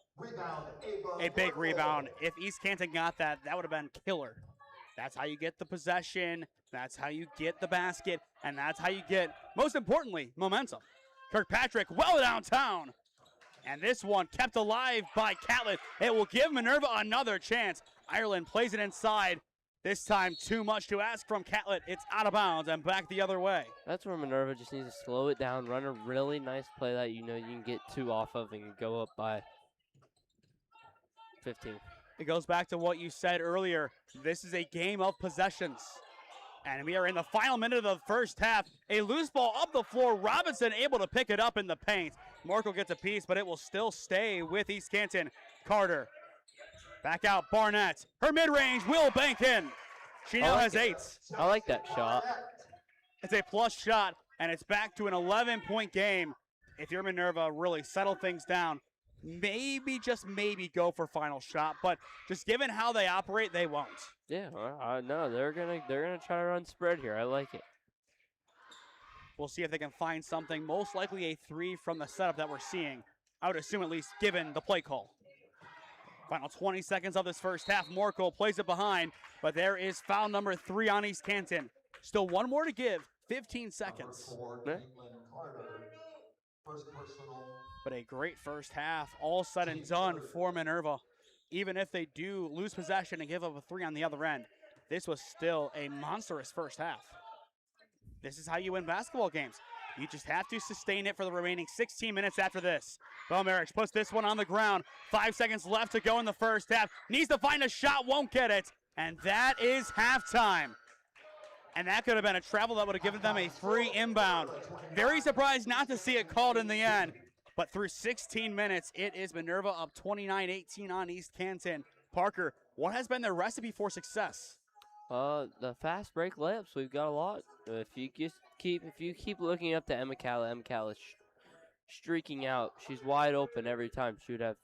A big rebound. If East Canton got that, that would have been killer. That's how you get the possession. That's how you get the basket, and that's how you get, most importantly, momentum. Kirkpatrick well downtown. And this one kept alive by Catlett. It will give Minerva another chance. Ireland plays it inside. This time too much to ask from Catlett. It's out of bounds and back the other way. That's where Minerva just needs to slow it down, run a really nice play that you know you can get 2 off of and go up by 15. It goes back to what you said earlier. This is a game of possessions. And we are in the final minute of the first half. A loose ball up the floor. Robinson able to pick it up in the paint. Markle gets a piece, but it will still stay with East Canton. Carter. Back out, Barnett. Her mid-range will bank in. She now has 8. I like that shot. It's a plus shot, and it's back to an 11-point game. If you're Minerva, really settle things down. Maybe, just maybe, go for final shot, but just given how they operate, they won't. Yeah, no, they're gonna try to run spread here. I like it. We'll see if they can find something. Most likely a 3 from the setup that we're seeing. I would assume at least given the play call. Final 20 seconds of this first half. Morkel plays it behind, but there is foul number 3 on East Canton. Still 1 more to give, 15 seconds. But a great first half, all said and done for Minerva. Even if they do lose possession and give up a 3 on the other end, this was still a monstrous first half. This is how you win basketball games. You just have to sustain it for the remaining 16 minutes after this. Belmarich puts this one on the ground. 5 seconds left to go in the first half. Needs to find a shot, won't get it. And that is halftime. And that could have been a travel that would have given them a free inbound. Very surprised not to see it called in the end. But through 16 minutes, it is Minerva up 29-18 on East Canton. Parker, what has been their recipe for success? The fast break layups, we've got a lot. If you keep looking up to Emma Calla is streaking out. She's wide open every time. She would have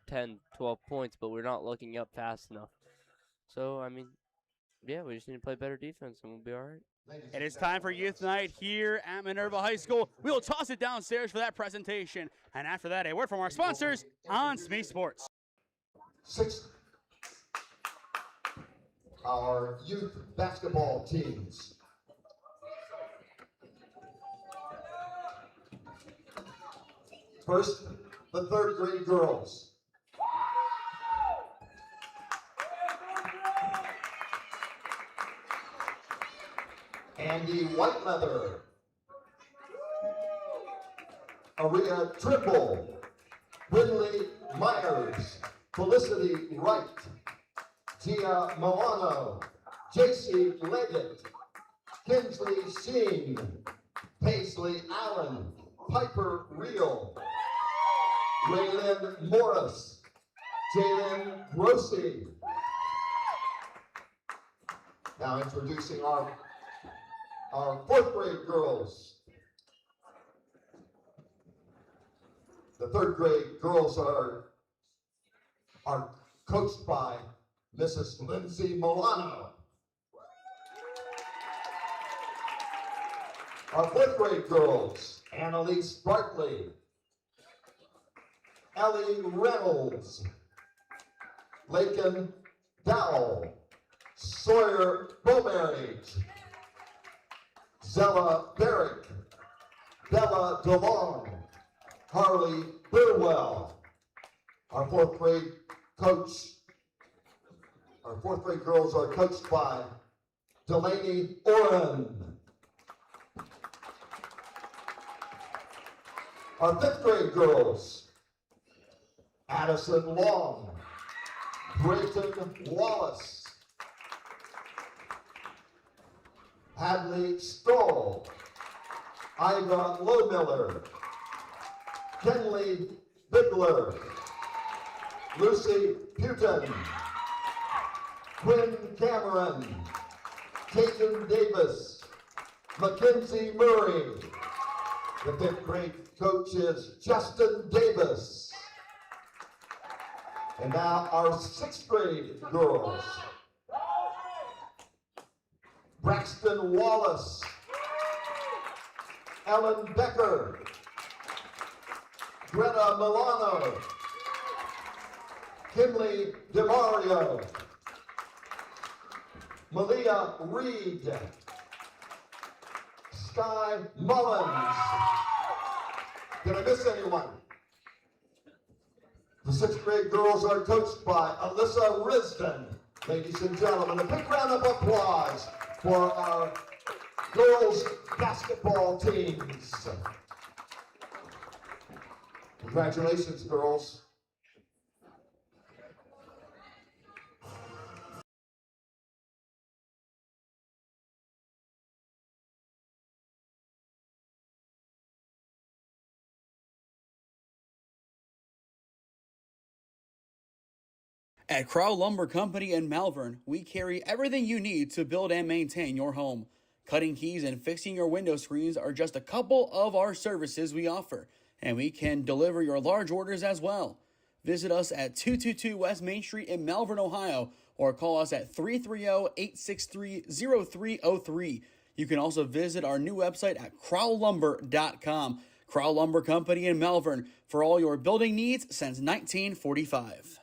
10, 12 points, but we're not looking up fast enough. So, I mean, yeah, we just need to play better defense, and we'll be all right. It is time for Youth Night here at Minerva High School. We will toss it downstairs for that presentation. And after that, a word from our sponsors on SmeeSports. 6, our youth basketball teams. First, the 3rd grade girls. Andy Whiteleather, Aria Trimble, Winley Myers, Felicity Wright, Tia Milano, J.C. Leggett, Kinsley Sheen, Paisley Allen, Piper Reel, Raylyn Morris, Jalen Grossi. Now introducing our 4th grade girls. The 3rd grade girls are coached by Mrs. Lindsay Milano. Our 4th grade girls, Annalise Bartley, Ellie Reynolds, Lakin Dowell, Sawyer Beaumarriage, Zella Barrick, Bella DeLong, Harley Burwell. Our 4th grade girls are coached by Delaney Oren. Our 5th grade girls, Addison Long, Brayton Wallace, Hadley Stoll, Ida Lowmiller, Kenley Bigler, Lucy Putin, Quinn Cameron, Caitlin Davis, Mackenzie Murray. The 5th grade coach is Justin Davis. And now our 6th grade girls. Braxton Wallace, Ellen Becker, Greta Milano, Kinley DeMario, Malia Reed, Sky Mullins. Did I miss anyone? The 6th grade girls are coached by Alyssa Risden. Ladies and gentlemen, a big round of applause for our girls basketball teams. Congratulations, girls. At Crow Lumber Company in Malvern, we carry everything you need to build and maintain your home. Cutting keys and fixing your window screens are just a couple of our services we offer, and we can deliver your large orders as well. Visit us at 222 West Main Street in Malvern, Ohio, or call us at 330-863-0303. You can also visit our new website at crowlumber.com. Crow Lumber Company in Malvern, for all your building needs since 1945.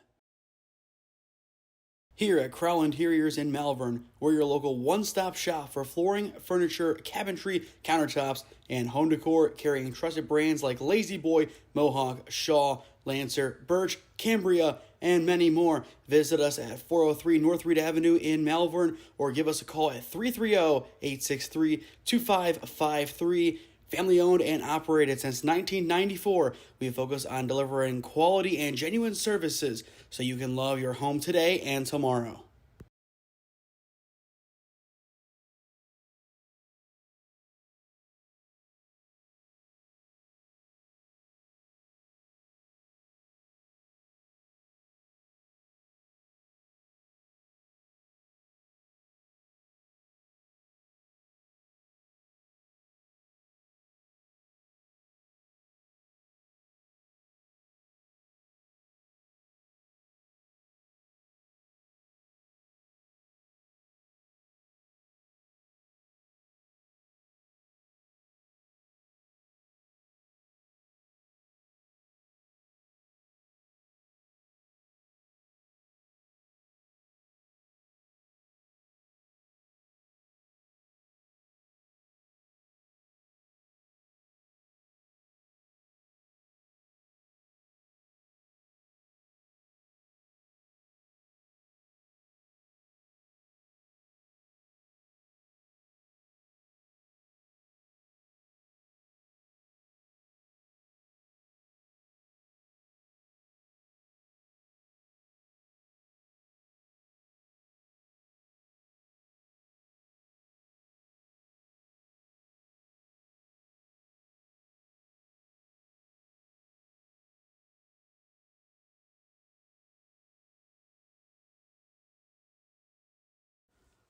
Here at Crow Interiors in Malvern, we're your local one-stop shop for flooring, furniture, cabinetry, countertops, and home decor, carrying trusted brands like Lazy Boy, Mohawk, Shaw, Lancer, Birch, Cambria, and many more. Visit us at 403 North Reed Avenue in Malvern, or give us a call at 330-863-2553. Family owned and operated since 1994, we focus on delivering quality and genuine services so you can love your home today and tomorrow.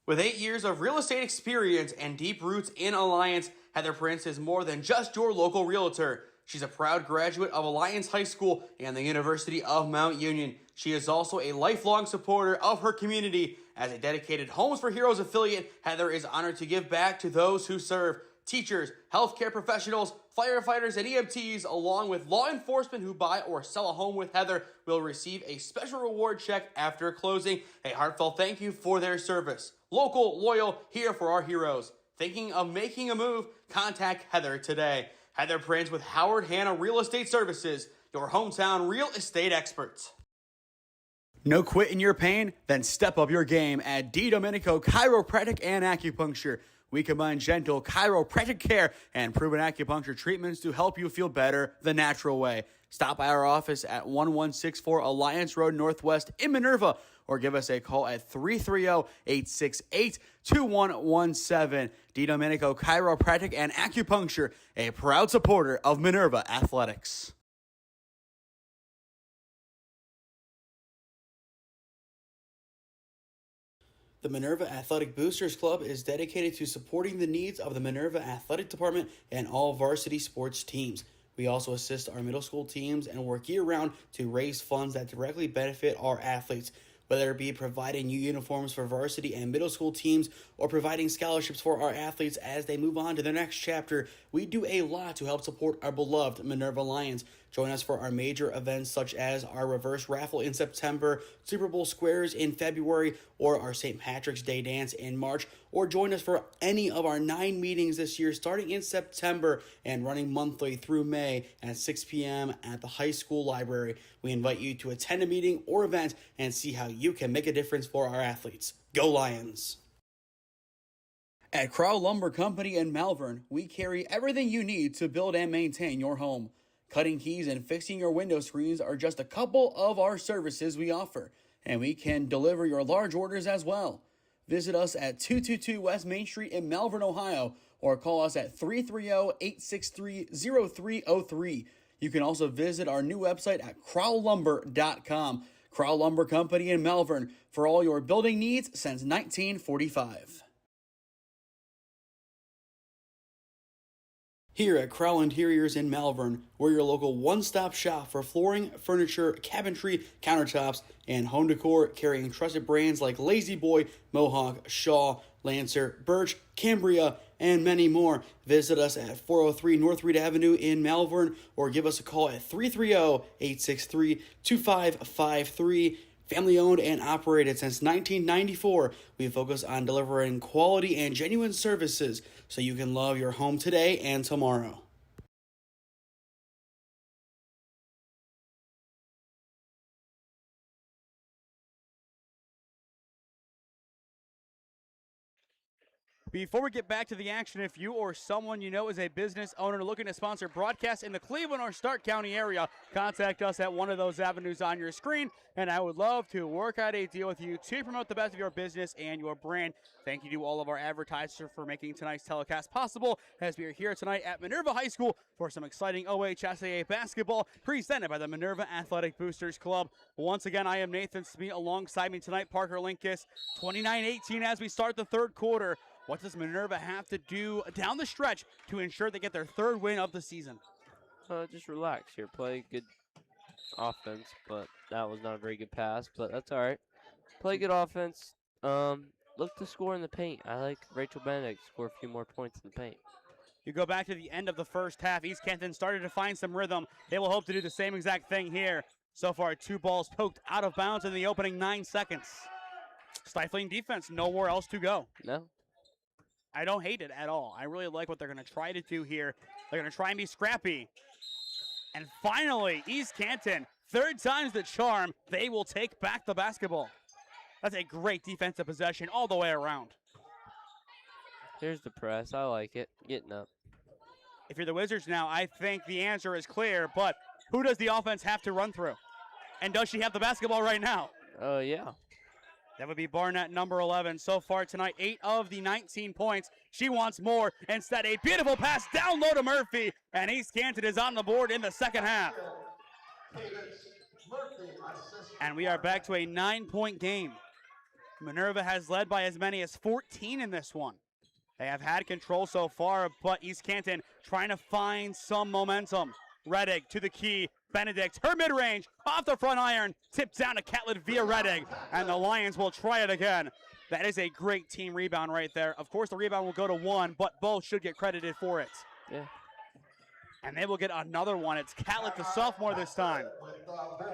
With 8 years of real estate experience and deep roots in Alliance, Heather Prince is more than just your local realtor. She's a proud graduate of Alliance High School and the University of Mount Union. She is also a lifelong supporter of her community. As a dedicated Homes for Heroes affiliate, Heather is honored to give back to those who serve. Teachers, healthcare professionals, firefighters, and EMTs, along with law enforcement who buy or sell a home with Heather, will receive a special reward check after closing. A heartfelt thank you for their service. Local, loyal, here for our heroes. Thinking of making a move? Contact Heather today. Heather Prince with Howard Hanna Real Estate Services, your hometown real estate experts. No quit in your pain? Then step up your game at D. Domenico Chiropractic and Acupuncture. We combine gentle chiropractic care and proven acupuncture treatments to help you feel better the natural way. Stop by our office at 1164 Alliance Road Northwest in Minerva, or give us a call at 330-868-2117. D. Domenico Chiropractic and Acupuncture, a proud supporter of Minerva Athletics. The Minerva Athletic Boosters Club is dedicated to supporting the needs of the Minerva Athletic Department and all varsity sports teams. We also assist our middle school teams and work year-round to raise funds that directly benefit our athletes, whether it be providing new uniforms for varsity and middle school teams or providing scholarships for our athletes as they move on to their next chapter. We do a lot to help support our beloved Minerva Lions. Join us for our major events such as our reverse raffle in September, Super Bowl squares in February, or our St. Patrick's Day dance in March, or join us for any of our 9 meetings this year starting in September and running monthly through May at 6 p.m. at the high school library. We invite you to attend a meeting or event and see how you can make a difference for our athletes. Go Lions! At Crow Lumber Company in Malvern, we carry everything you need to build and maintain your home. Cutting keys and fixing your window screens are just a couple of our services we offer, and we can deliver your large orders as well. Visit us at 222 West Main Street in Malvern, Ohio, or call us at 330-863-0303. You can also visit our new website at crowlumber.com. Crow Lumber Company in Malvern, for all your building needs since 1945. Here at Crow Interiors in Malvern, we're your local one-stop shop for flooring, furniture, cabinetry, countertops, and home decor, carrying trusted brands like Lazy Boy, Mohawk, Shaw, Lancer, Birch, Cambria, and many more. Visit us at 403 North Reed Avenue in Malvern, or give us a call at 330-863-2553. Family owned and operated since 1994, we focus on delivering quality and genuine services so you can love your home today and tomorrow. Before we get back to the action, if you or someone you know is a business owner looking to sponsor broadcasts in the Cleveland or Stark County area, contact us at one of those avenues on your screen, and I would love to work out a deal with you to promote the best of your business and your brand. Thank you to all of our advertisers for making tonight's telecast possible, as we are here tonight at Minerva High School for some exciting OHSAA basketball presented by the Minerva Athletic Boosters Club. Once again, I am Nathan Smee. Alongside me tonight, Parker Linkus. 29-18 as we start the third quarter. What does Minerva have to do down the stretch to ensure they get their 3rd win of the season? Just relax here. Play good offense, but that was not a very good pass, but that's all right. Play good offense. Look to score in the paint. I like Rachel Benedict to score a few more points in the paint. You go back to the end of the first half. East Canton started to find some rhythm. They will hope to do the same exact thing here. So far, 2 balls poked out of bounds in the opening 9 seconds. Stifling defense, nowhere else to go. No. I don't hate it at all. I really like what they're going to try to do here. They're going to try and be scrappy. And finally, East Canton, 3rd time's the charm. They will take back the basketball. That's a great defensive possession all the way around. Here's the press. I like it. Getting up. If you're the Wizards now, I think the answer is clear, but who does the offense have to run through? And does she have the basketball right now? Yeah. That would be Barnett, number 11. So far tonight, 8 of the 19 points. She wants more. Instead, a beautiful pass down low to Murphy. And East Canton is on the board in the second half. And we are back to a 9-point game. Minerva has led by as many as 14 in this one. They have had control so far, but East Canton trying to find some momentum. Reddick to the key. Benedict, her mid-range, off the front iron, tipped down to Catlett via Reddick, and the Lions will try it again. That is a great team rebound right there. Of course, the rebound will go to 1, but both should get credited for it. Yeah. And they will get another one. It's Catlett, the sophomore, this time.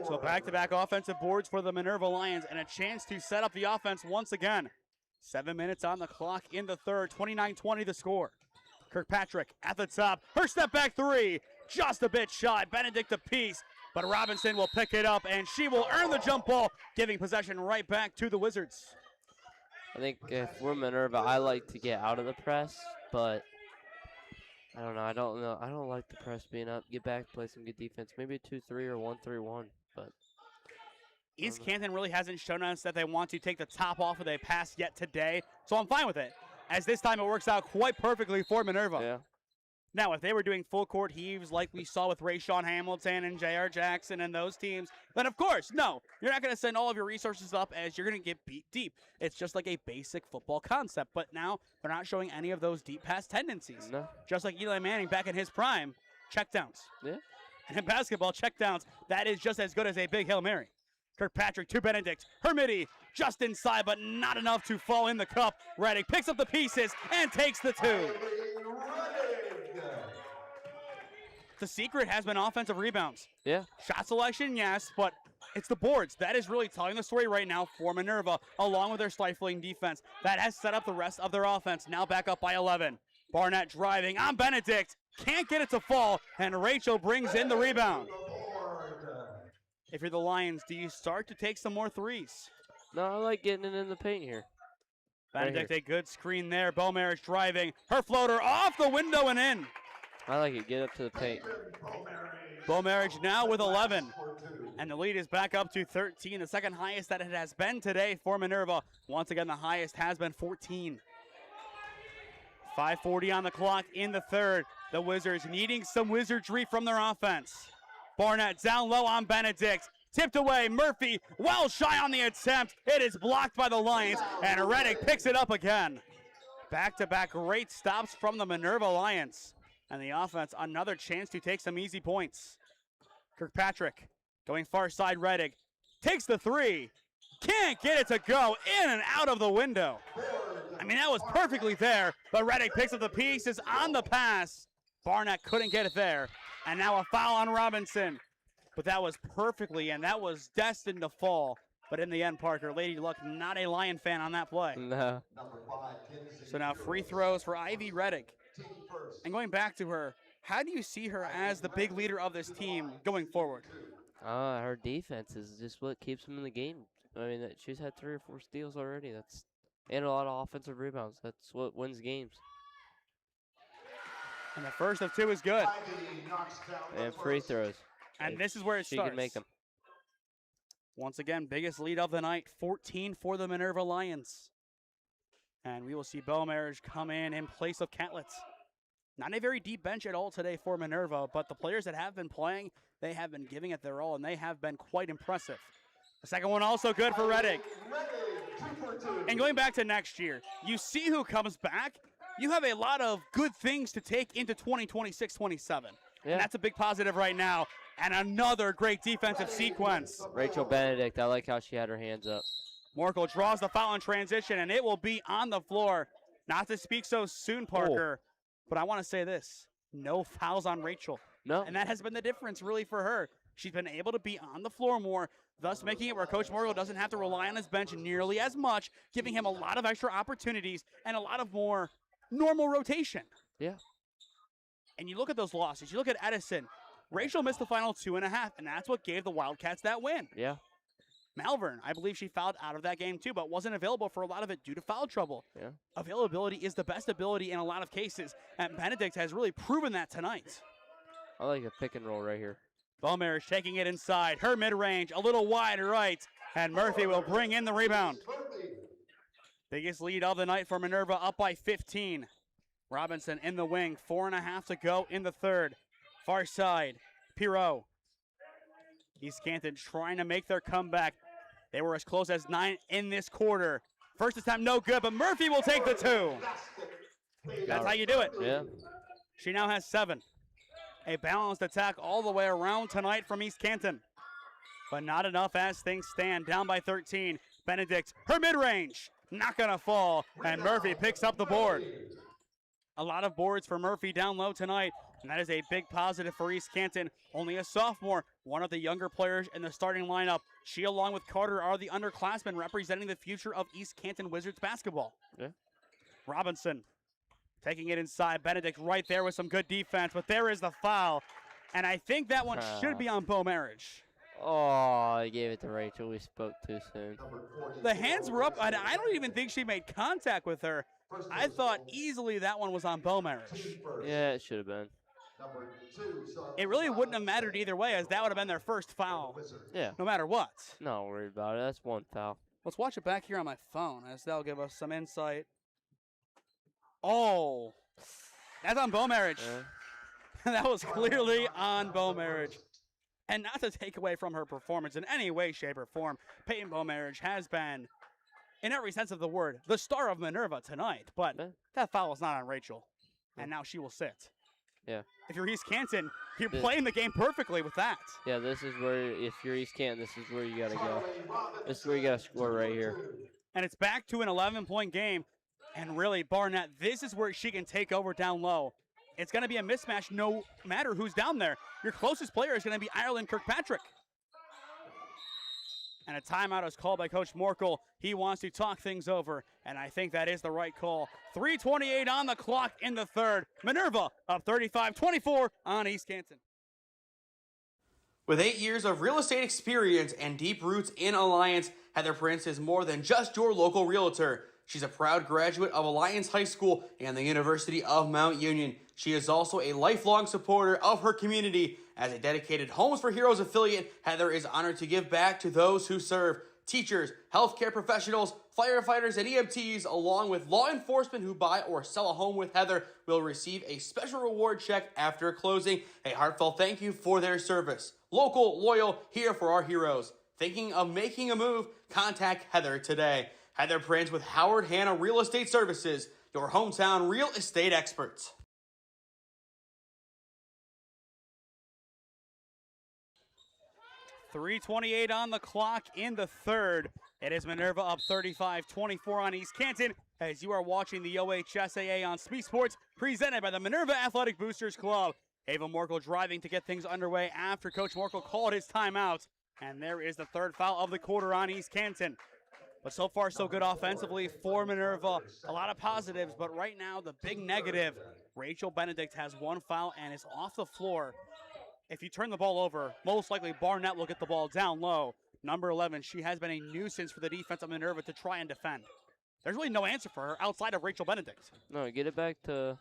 So back-to-back offensive boards for the Minerva Lions, and a chance to set up the offense once again. 7 minutes on the clock in the third, 29-20 the score. Kirkpatrick at the top, her step back 3. Just a bit shy. Benedict a piece, but Robinson will pick it up, and she will earn the jump ball, giving possession right back to the Wizards. I think if we're Minerva, I like to get out of the press, but I don't know. I don't like the press being up. Get back, play some good defense. Maybe a 2-3 or 1-3-1, but East Canton really hasn't shown us that they want to take the top off of a pass yet today, so I'm fine with it, as this time it works out quite perfectly for Minerva. yeah. Now, if they were doing full court heaves like we saw with Rayshawn Hamilton and J.R. Jackson and those teams, then of course, no, you're not going to send all of your resources up as you're going to get beat deep. It's just like a basic football concept, but now they're not showing any of those deep pass tendencies. No. Just like Eli Manning back in his prime, checkdowns. Yeah. And in basketball, checkdowns, that is just as good as a big Hail Mary. Kirkpatrick to Benedict. Hermity just inside, but not enough to fall in the cup. Reddick picks up the pieces and takes the 2. the secret has been offensive rebounds. Yeah. Shot selection, yes, but it's the boards. That is really telling the story right now for Minerva, along with their stifling defense. That has set up the rest of their offense, now back up by 11. Barnett driving on Benedict. Can't get it to fall, and Rachel brings in the rebound. If you're the Lions, do you start to take some more threes? No, I like getting it in the paint here. Benedict, a good screen there. Beaumarriage driving. Her floater off the window and in. I like it. Get up to the paint. Beaumarriage now with 11. And the lead is back up to 13, the second highest that it has been today for Minerva. Once again, the highest has been 14. 5:40 on the clock in the third. The Wizards needing some wizardry from their offense. Barnett down low on Benedict. Tipped away, Murphy well shy on the attempt. It is blocked by the Lions, and Reddick picks it up again. Back-to-back great stops from the Minerva Lions. And the offense, another chance to take some easy points. Kirkpatrick going far side, Reddick takes the three. Can't get it to go, in and out of the window. I mean, that was perfectly there, but Reddick picks up the pieces on the pass. Barnett couldn't get it there. And now a foul on Robinson. But that was perfectly, and that was destined to fall. But in the end, Parker, Lady Luck, not a Lion fan on that play. No. So now free throws for Ivy Reddick. And going back to her, how do you see her as the big leader of this team going forward? Her defense is just what keeps them in the game. I mean, she's had 3 or 4 steals already. And a lot of offensive rebounds. That's what wins games. And the first of 2 is good. And free throws. And this is where it starts. She can make them. Once again, biggest lead of the night, 14 for the Minerva Lions. And we will see Beaumarriage come in place of Catlett. Not a very deep bench at all today for Minerva, but the players that have been playing, they have been giving it their all, and they have been quite impressive. The second one also good for Reddick. And going back to next year, you see who comes back. You have a lot of good things to take into 2026-27. Yeah. And that's a big positive right now. And another great defensive sequence. Rachel Benedict, I like how she had her hands up. Morkel draws the foul in transition, and it will be on the floor. Not to speak so soon, Parker, but I want to say this. No fouls on Rachel. No. And that has been the difference, really, for her. She's been able to be on the floor more, thus making it where Coach Morkel doesn't have to rely on his bench nearly as much, giving him a lot of extra opportunities and a lot of more normal rotation. Yeah. And you look at those losses. You look at Edison. Rachel missed the final 2.5, and that's what gave the Wildcats that win. Yeah. Malvern, I believe she fouled out of that game too, but wasn't available for a lot of it due to foul trouble. Yeah. Availability is the best ability in a lot of cases, and Benedict has really proven that tonight. I like a pick and roll right here. Beaumarriage taking it inside. Her mid-range, a little wide right, and Murphy will bring in the rebound. Biggest lead of the night for Minerva, up by 15. Robinson in the wing, 4.5 to go in the third. Far side, Pirot. East Canton trying to make their comeback. They were as close as 9 in this quarter. First attempt, no good, but Murphy will take the 2. That's how you do it. Yeah. She now has 7. A balanced attack all the way around tonight from East Canton. But not enough as things stand. Down by 13. Benedict, her mid-range, not going to fall. And Murphy picks up the board. A lot of boards for Murphy down low tonight. And that is a big positive for East Canton. Only a sophomore, one of the younger players in the starting lineup. She, along with Carter, are the underclassmen representing the future of East Canton Wizards basketball. Yeah. Robinson taking it inside. Benedict right there with some good defense, but there is the foul. And I think that one should be on Beaumarriage. Oh, I gave it to Rachel. We spoke too soon. The hands were up, and I don't even think she made contact with her. I thought easily that one was on Beaumarriage. Yeah, it should have been. It really wouldn't have mattered either way, as that would have been their first foul. Yeah. No matter what. Not worried about it. That's one foul. Let's watch it back here on my phone, as that'll give us some insight. Oh, that's on Beaumarriage. Yeah. That was clearly on Beaumarriage. And not to take away from her performance in any way, shape, or form, Peyton Beaumarriage has been, in every sense of the word, the star of Minerva tonight. But that foul is not on Rachel. And now she will sit. Yeah. If you're East Canton, you're playing the game perfectly with that. Yeah, this is where, if you're East Canton, this is where you got to go. This is where you got to score right here. And it's back to an 11-point game. And really, Barnett, this is where she can take over down low. it's going to be a mismatch no matter who's down there. Your closest player is going to be Ireland Kirkpatrick. And a timeout is called by Coach Morkel. He wants to talk things over, and I think that is the right call. 3:28 on the clock in the third. Minerva up 35-24 on East Canton. With 8 years of real estate experience and deep roots in Alliance, Heather Prince is more than just your local realtor. She's a proud graduate of Alliance High School and the University of Mount Union. She is also a lifelong supporter of her community. As a dedicated Homes for Heroes affiliate, Heather is honored to give back to those who serve. Teachers, healthcare professionals, firefighters, and EMTs, along with law enforcement who buy or sell a home with Heather, will receive a special reward check after closing. A heartfelt thank you for their service. Local, loyal, here for our heroes. Thinking of making a move? Contact Heather today. Heather Prince with Howard Hanna Real Estate Services, your hometown real estate experts. .328 on the clock in the third. It is Minerva up 35-24 on East Canton as you are watching the OHSAA on SmeeSports, presented by the Minerva Athletic Boosters Club. Ava Morkel driving to get things underway after Coach Morkel called his timeout. And there is the third foul of the quarter on East Canton. But so far, so good offensively for Minerva. A lot of positives, but right now, the big negative, Rachel Benedict has one foul and is off the floor. If you turn the ball over, most likely Barnett will get the ball down low. Number 11, she has been a nuisance for the defense of Minerva to try and defend. There's really no answer for her outside of Rachel Benedict. No, get it back to...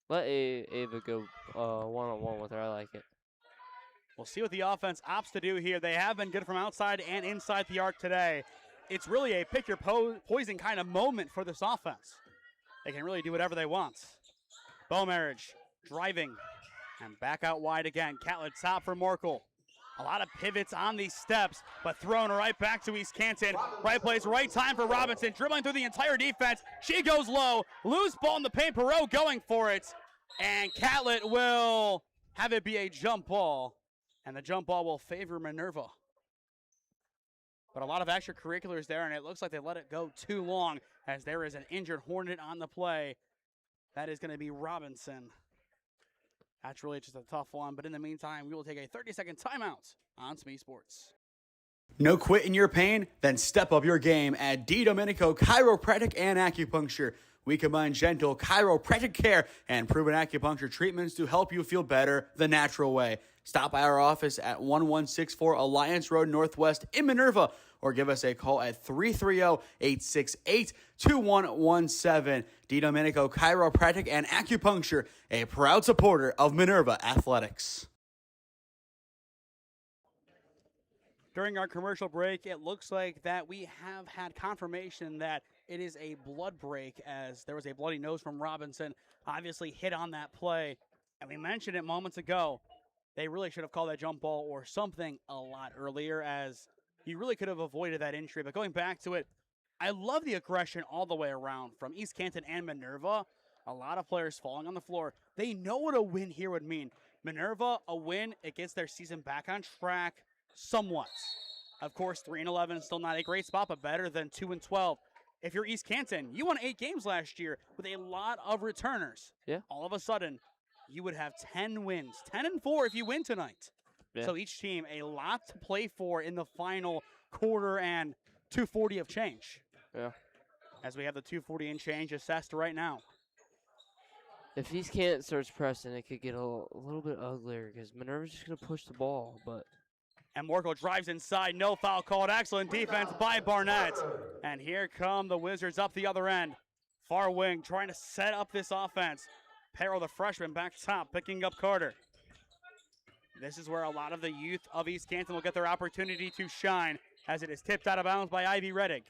Let Ava go one-on-one with her. I like it. We'll see what the offense opts to do here. They have been good from outside and inside the arc today. It's really a pick-your-poison kind of moment for this offense. They can really do whatever they want. Beaumarriage driving and back out wide again. Catlett top for Morkel. A lot of pivots on these steps, but thrown right back to East Canton. Right place, right time for Robinson, dribbling through the entire defense. She goes low, loose ball in the paint. Perot going for it, and Catlett will have it be a jump ball, and the jump ball will favor Minerva. But a lot of extracurriculars there, and it looks like they let it go too long as there is an injured Hornet on the play. That is going to be Robinson. That's really just a tough one, but in the meantime, we will take a 30-second timeout on SmeeSports. No quit in your pain? Then step up your game at D. Domenico Chiropractic and Acupuncture. We combine gentle chiropractic care and proven acupuncture treatments to help you feel better the natural way. Stop by our office at 1164 Alliance Road Northwest in Minerva, or give us a call at 330-868-2117. D. Domenico Chiropractic and Acupuncture, a proud supporter of Minerva Athletics. During our commercial break, it looks like that we have had confirmation that it is a blood break, as there was a bloody nose from Robinson, obviously hit on that play. And we mentioned it moments ago. They really should have called that jump ball or something a lot earlier, as you really could have avoided that injury. But going back to it, I love the aggression all the way around from East Canton and Minerva. A lot of players falling on the floor. They know what a win here would mean. Minerva, a win, it gets their season back on track somewhat. Of course, 3-11 is still not a great spot, but better than 2-12. If you're East Canton, you won 8 games last year with a lot of returners. Yeah. All of a sudden, you would have 10 wins. 10-4 if you win tonight. Yeah. So each team, a lot to play for in the final quarter and 240 of change. Yeah. As we have the 240 and change assessed right now. If East Canton starts pressing, it could get a little bit uglier because Minerva's just going to push the ball. And Morkel drives inside. No foul called. Excellent defense by Barnett. And here come the Wizards up the other end. Far wing trying to set up this offense. Perro, the freshman, back top, picking up Carter. This is where a lot of the youth of East Canton will get their opportunity to shine, as it is tipped out of bounds by Ivy Reddick.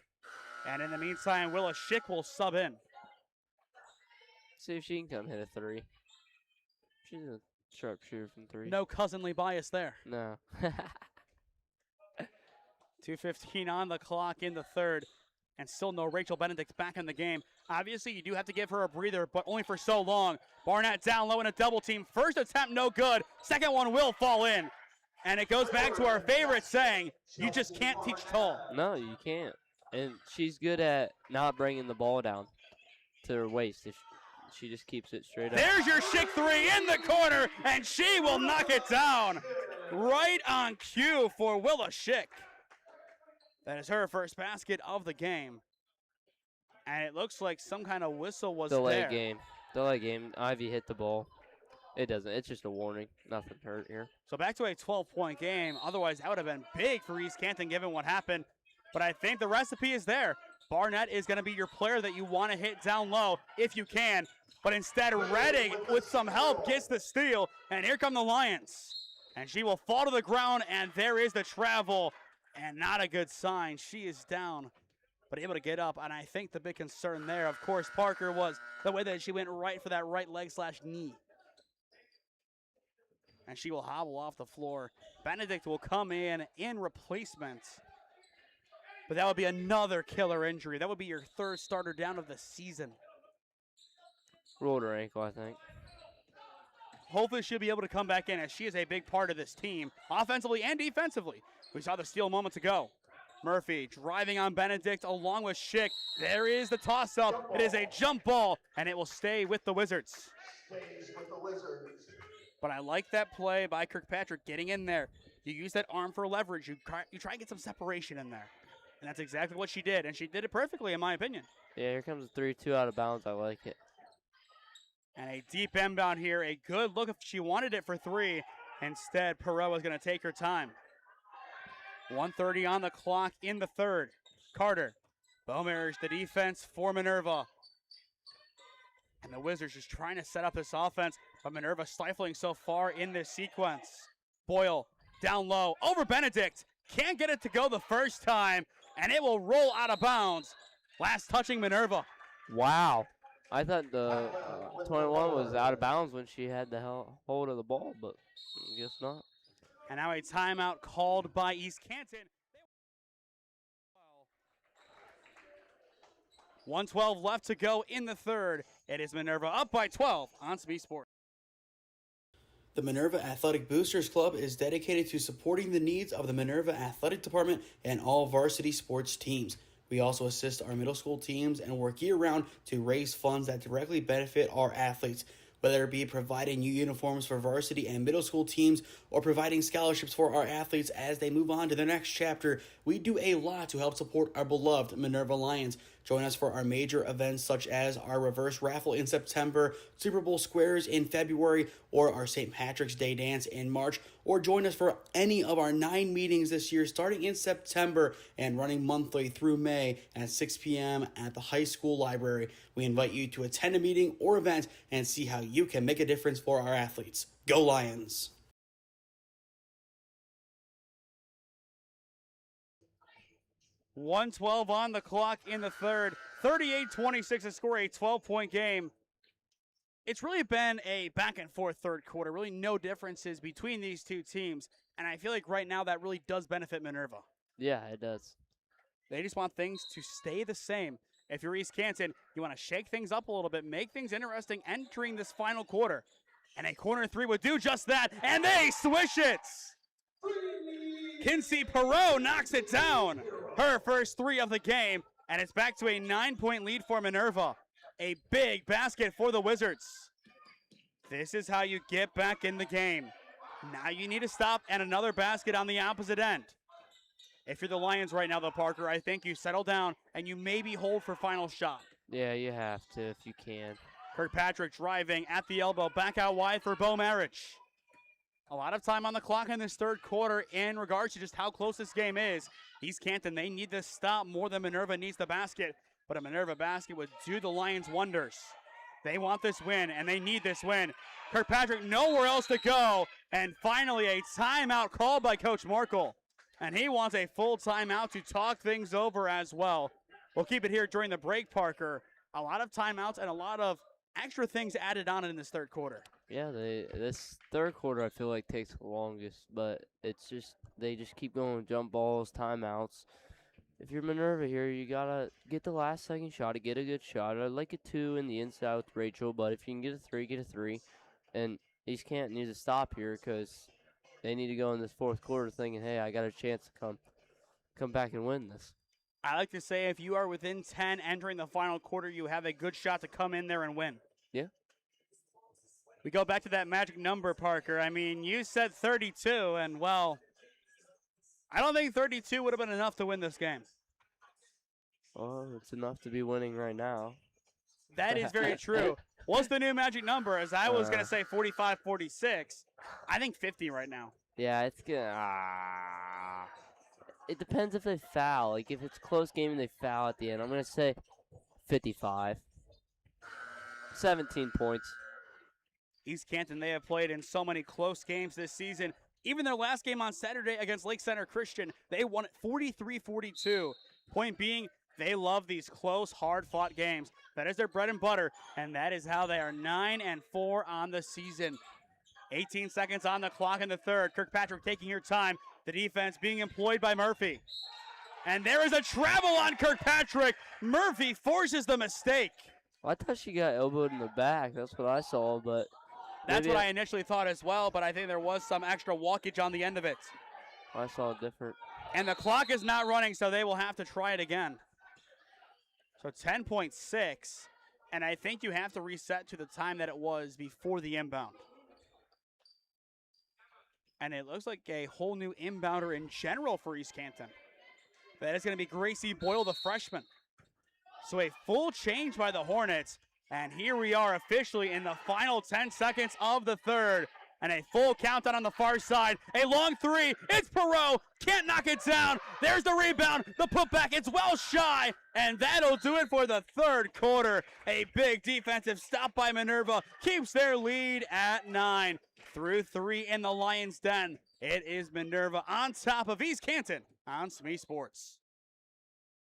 And in the meantime, Willa Schick will sub in. See if she can come hit a 3. She's a sharpshooter from 3. No cousinly bias there. No. 2:15 on the clock in the third. And still no Rachel Benedict back in the game. Obviously, you do have to give her a breather, but only for so long. Barnett down low in a double team. First attempt, no good. Second one will fall in. And it goes back to our favorite saying, you just can't teach tall. No, you can't. And she's good at not bringing the ball down to her waist. she just keeps it straight up. There's your Schick three in the corner, and she will knock it down. Right on cue for Willa Schick. That is her first basket of the game. And it looks like some kind of whistle was Delay there. game. Delay game. Ivy hit the ball. It doesn't. It's just a warning. Nothing hurt here. So back to a 12-point game. Otherwise, that would have been big for East Canton given what happened. But I think the recipe is there. Barnett is going to be your player that you want to hit down low if you can. But instead, Redding, with some help, gets the steal. And here come the Lions. And she will fall to the ground, and there is the travel. And not a good sign. She is down, but able to get up. And I think the big concern there, of course, Parker, was the way that she went right for that right leg / knee. And she will hobble off the floor. Benedict will come in replacement. But that would be another killer injury. That would be your third starter down of the season. Rolled her ankle, I think. Hopefully she'll be able to come back in, as she is a big part of this team, offensively and defensively. We saw the steal moments ago. Murphy driving on Benedict along with Schick. There is the toss-up. It is a jump ball, and it will stay with the Wizards. But I like that play by Kirkpatrick getting in there. You use that arm for leverage. You try and get some separation in there. And that's exactly what she did, and she did it perfectly, in my opinion. Yeah, here comes a 3-2 out of bounds. I like it. And a deep inbound here. A good look if she wanted it for three. Instead, Perot is going to take her time. 1:30 on the clock in the third. Carter, Beaumarriage, the defense for Minerva. And the Wizards just trying to set up this offense, but Minerva stifling so far in this sequence. Boyle down low, over Benedict. Can't get it to go the first time, and it will roll out of bounds. Last touching Minerva. Wow. I thought the 21 was out of bounds when she had the hold of the ball, but I guess not. And now a timeout called by East Canton. 1:12 left to go in the third. It is Minerva up by 12 on SmeeSports. The Minerva Athletic Boosters Club is dedicated to supporting the needs of the Minerva Athletic Department and all varsity sports teams. We also assist our middle school teams and work year-round to raise funds that directly benefit our athletes, whether it be providing new uniforms for varsity and middle school teams or providing scholarships for our athletes as they move on to their next chapter. We do a lot to help support our beloved Minerva Lions. Join us for our major events such as our reverse raffle in September, Super Bowl squares in February, or our St. Patrick's Day dance in March, or join us for any of our 9 meetings this year starting in September and running monthly through May at 6 p.m. at the high school library. We invite you to attend a meeting or event and see how you can make a difference for our athletes. Go Lions! .112 on the clock in the third. 38-26 to score a 12-point game. It's really been a back-and-forth third quarter. Really no differences between these two teams. And I feel like right now that really does benefit Minerva. Yeah, it does. They just want things to stay the same. If you're East Canton, you want to shake things up a little bit, make things interesting entering this final quarter. And a corner three would do just that, and they swish it! Kinsey Perot knocks it down. Her first three of the game, and it's back to a 9-point lead for Minerva. A big basket for the Wizards. This is how you get back in the game. Now you need to stop, and another basket on the opposite end. If you're the Lions right now, though, Parker, I think you settle down and you maybe hold for final shot. Yeah, you have to if you can. Kirkpatrick driving at the elbow, back out wide for Beaumarriage. A lot of time on the clock in this third quarter in regards to just how close this game is. East Canton, they need this stop more than Minerva needs the basket, but a Minerva basket would do the Lions wonders. They want this win, and they need this win. Kirkpatrick nowhere else to go, and finally a timeout called by Coach Markle. And he wants a full timeout to talk things over as well. We'll keep it here during the break, Parker. A lot of timeouts and a lot of extra things added on in this third quarter. Yeah, this third quarter I feel like takes the longest, but it's just they just keep going with jump balls, timeouts. If you're Minerva here, you gotta get the last second shot to get a good shot. I'd like a 2 in the inside with Rachel, but if you can get a 3, get a 3. And East Canton needs to stop here because they need to go in this fourth quarter thinking, hey, I got a chance to come back and win this. I like to say if you are within 10 entering the final quarter, you have a good shot to come in there and win. Yeah. We go back to that magic number, Parker. I mean, you said 32, and, well, I don't think 32 would have been enough to win this game. Well, it's enough to be winning right now. That is very true. What's the new magic number? As I was going to say 45, 46. I think 50 right now. Yeah, it's going to... It depends if they foul. Like, if it's a close game and they foul at the end, I'm going to say 55. 17 points. East Canton, they have played in so many close games this season. Even their last game on Saturday against Lake Center Christian, they won it 43-42. Point being, they love these close, hard-fought games. That is their bread and butter, and that is how they are 9-4 on the season. 18 seconds on the clock in the third. Kirkpatrick taking her time. The defense being employed by Murphy. And there is a travel on Kirkpatrick. Murphy forces the mistake. Well, I thought she got elbowed in the back. That's what I saw, but... That's what I initially thought as well, but I think there was some extra walkage on the end of it. I saw it different. And the clock is not running, so they will have to try it again. So 10.6, and I think you have to reset to the time that it was before the inbound. And it looks like a whole new inbounder in general for East Canton. That is going to be Gracie Boyle, the freshman. So a full change by the Hornets. And here we are officially in the final 10 seconds of the third. And a full countdown on the far side. A long three. It's Perot. Can't knock it down. There's the rebound. The putback. It's well shy. And that'll do it for the third quarter. A big defensive stop by Minerva. Keeps their lead at 9. Through 3 in the Lions' Den. It is Minerva on top of East Canton on SmeeSports.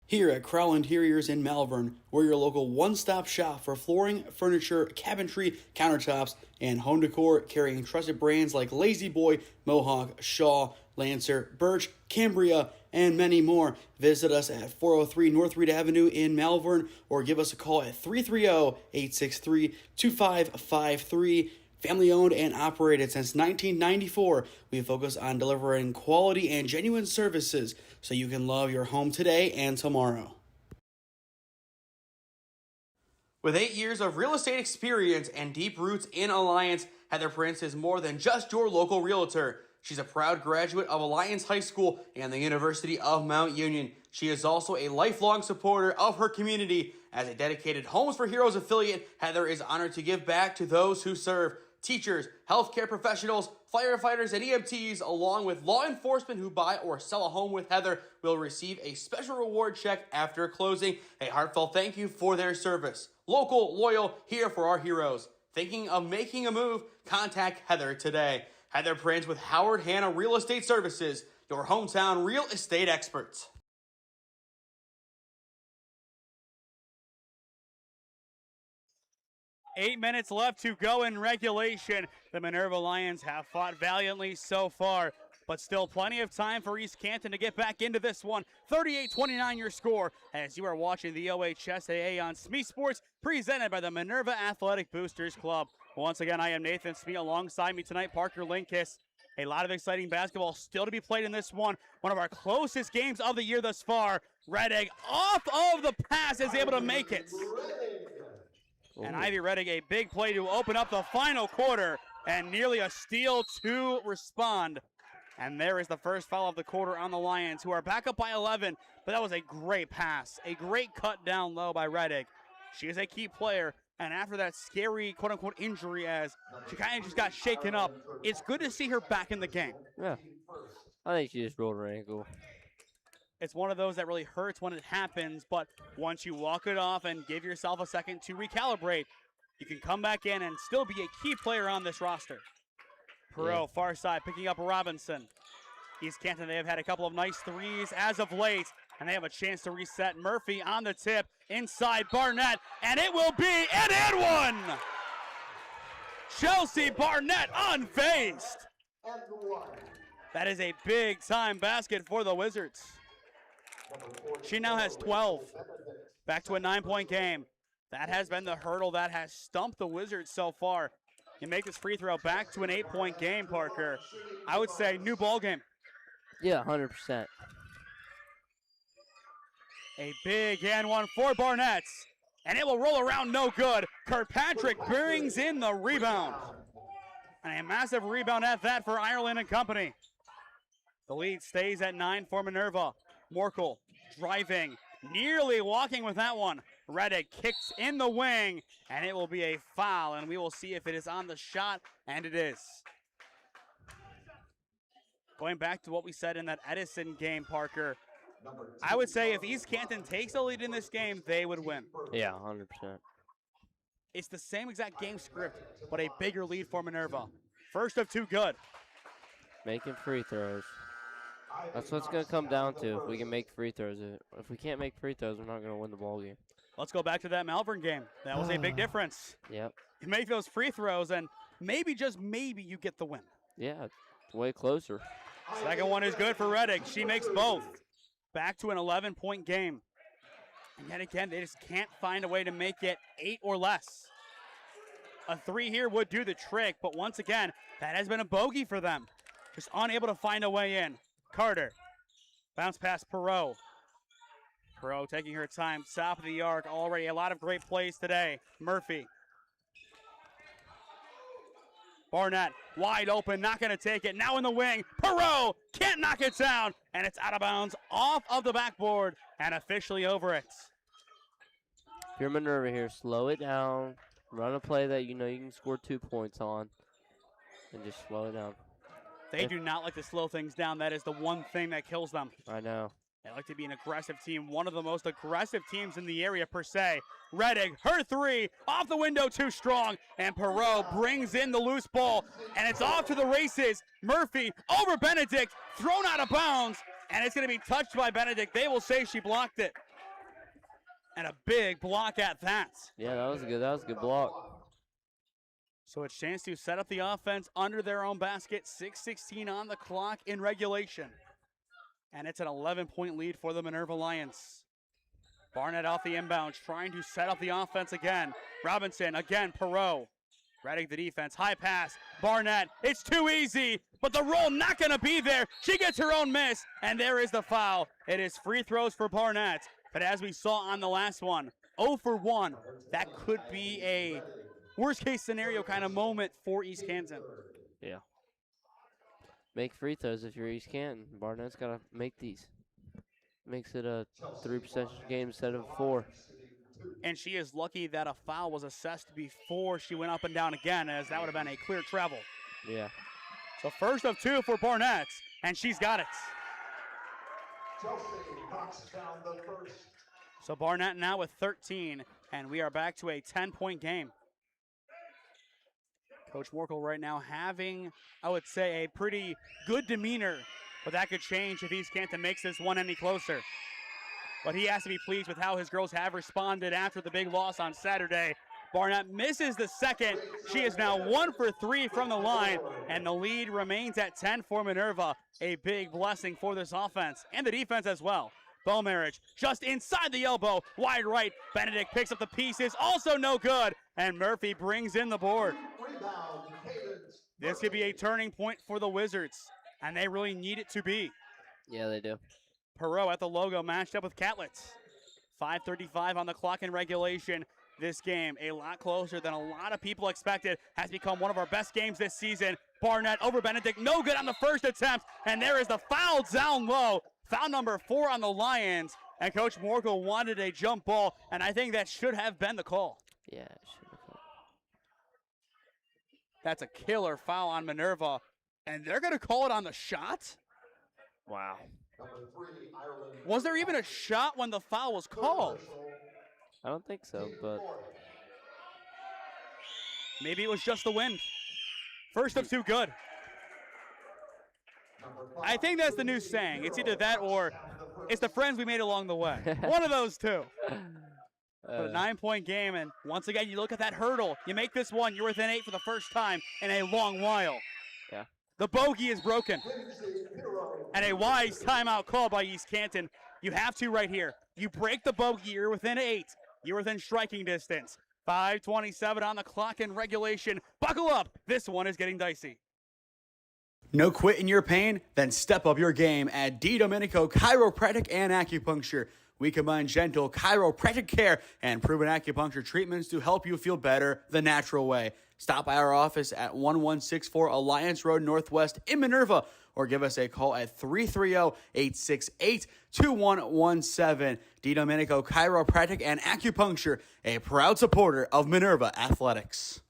Here at Crowell Interiors in Malvern, we're your local one-stop shop for flooring, furniture, cabinetry, countertops, and home decor, carrying trusted brands like Lazy Boy, Mohawk, Shaw, Lancer, Birch, Cambria, and many more. Visit us at 403 North Reed Avenue in Malvern, or give us a call at 330-863-2553. Family owned and operated since 1994, we focus on delivering quality and genuine services so you can love your home today and tomorrow. With 8 years of real estate experience and deep roots in Alliance, Heather Prince is more than just your local realtor. She's a proud graduate of Alliance High School and the University of Mount Union. She is also a lifelong supporter of her community. As a dedicated Homes for Heroes affiliate, Heather is honored to give back to those who serve. Teachers, healthcare professionals, firefighters, and EMTs, along with law enforcement who buy or sell a home with Heather, will receive a special reward check after closing. A heartfelt thank you for their service. Local, loyal, here for our heroes. Thinking of making a move? Contact Heather today. Heather Prince with Howard Hanna Real Estate Services, your hometown real estate experts. Eight minutes left to go in regulation. The Minerva Lions have fought valiantly so far, but still plenty of time for East Canton to get back into this one. 38-29 your score as you are watching the OHSAA on SmeeSports, presented by the Minerva Athletic Boosters Club. Once again, I am Nathan Smee. Alongside me tonight, Parker Linkis. A lot of exciting basketball still to be played in this one. One of our closest games of the year thus far. Red Egg off of the pass is able to make it. And Ivy Reddick, a big play to open up the final quarter, and nearly a steal to respond. And there is the first foul of the quarter on the Lions, who are back up by 11. But that was a great pass, a great cut down low by Reddick. She is a key player, and after that scary quote-unquote injury, as she kind of just got shaken up, it's good to see her back in the game. Yeah, I think she just rolled her ankle. It's one of those that really hurts when it happens, but once you walk it off and give yourself a second to recalibrate, you can come back in and still be a key player on this roster. Perot, far side, picking up Robinson. East Canton, they have had a couple of nice threes as of late, and they have a chance to reset. Murphy on the tip, inside Barnett, and it will be an and one! Chelsea Barnett unfazed. That is a big-time basket for the Wizards. She now has 12. Back to a 9-point game. That has been the hurdle that has stumped the Wizards so far. You make this free throw back to an 8-point game, Parker. I would say new ball game. Yeah, 100%. A big and one for Barnett. And it will roll around no good. Kirkpatrick brings in the rebound. And a massive rebound at that for Ireland and company. The lead stays at 9 for Minerva. Morkel driving, nearly walking with that one. Reddick kicks in the wing, and it will be a foul, and we will see if it is on the shot, and it is. Going back to what we said in that Edison game, Parker, I would say if East Canton takes the lead in this game, they would win. Yeah, 100%. It's the same exact game script, but a bigger lead for Minerva. First of 2 good. Making free throws. That's what it's going to come down to, if we can make free throws. If we can't make free throws, we're not going to win the ball game. Let's go back to that Malvern game. That was a big difference. Yep. You make those free throws, and maybe, just maybe, you get the win. Yeah, it's way closer. Second one is good for Reddick. She makes both. Back to an 11-point game. And yet again, they just can't find a way to make it 8 or less. A 3 here would do the trick, but once again, that has been a bogey for them. Just unable to find a way in. Carter. Bounce pass Perot. Perot taking her time, top of the arc. Already a lot of great plays today. Murphy. Barnett wide open, not going to take it. Now in the wing. Perot can't knock it down, and it's out of bounds off of the backboard and officially over it. If you're Minerva here, slow it down. Run a play that you know you can score 2 points on, and just slow it down. They do not like to slow things down. That is the one thing that kills them. I know. They like to be an aggressive team, one of the most aggressive teams in the area per se. Reddick, her 3, off the window, too strong, and Perot brings in the loose ball, and it's off to the races. Murphy over Benedict, thrown out of bounds, and it's going to be touched by Benedict. They will say she blocked it. And a big block at that. Yeah, that was a good block. So a chance to set up the offense under their own basket. 6:16 on the clock in regulation. And it's an 11-point lead for the Minerva Lions. Barnett off the inbound, trying to set up the offense again. Robinson, again, Perot. Reddick the defense, high pass. Barnett, it's too easy, but the roll not going to be there. She gets her own miss, and there is the foul. It is free throws for Barnett. But as we saw on the last one, 0 for 1. That could be a worst-case scenario kind of moment for East Canton. Yeah. Make free throws if you're East Canton. Barnett's got to make these. Makes it a 3% game instead of 4. And she is lucky that a foul was assessed before she went up and down again, as that would have been a clear travel. Yeah. So first of 2 for Barnett, and she's got it. So Barnett now with 13, and we are back to a 10-point game. Coach Morkel right now having, I would say, a pretty good demeanor, but that could change if East Canton makes this one any closer. But he has to be pleased with how his girls have responded after the big loss on Saturday. Barnett misses the second. She is now 1 for 3 from the line, and the lead remains at 10 for Minerva. A big blessing for this offense and the defense as well. Beaumarriage just inside the elbow, wide right. Benedict picks up the pieces, also no good, and Murphy brings in the board. This could be a turning point for the Wizards, and they really need it to be. Yeah, they do. Perot at the logo matched up with Catlett. 5:35 on the clock in regulation. This game, a lot closer than a lot of people expected, has become one of our best games this season. Barnett over Benedict, no good on the first attempt, and there is the foul down low. Foul number 4 on the Lions, and Coach Morkel wanted a jump ball, and I think that should have been the call. Yeah, it should have been. That's a killer foul on Minerva, and they're going to call it on the shot? Wow. Was there even a shot when the foul was called? I don't think so, but maybe it was just the wind. First of 2 good. I think that's the new saying. It's either that or it's the friends we made along the way. One of those two. But a 9-point game, and once again, you look at that hurdle. You make this one, you're within 8 for the first time in a long while. Yeah. The bogey is broken. And a wise timeout call by East Canton. You have to right here. You break the bogey, you're within 8. You're within striking distance. 5:27 on the clock in regulation. Buckle up. This one is getting dicey. No quit in your pain? Then step up your game at D. Domenico Chiropractic and Acupuncture. We combine gentle chiropractic care and proven acupuncture treatments to help you feel better the natural way. Stop by our office at 1164 Alliance Road Northwest in Minerva, or give us a call at 330-868-2117. DiDomenico Chiropractic and Acupuncture, a proud supporter of Minerva Athletics.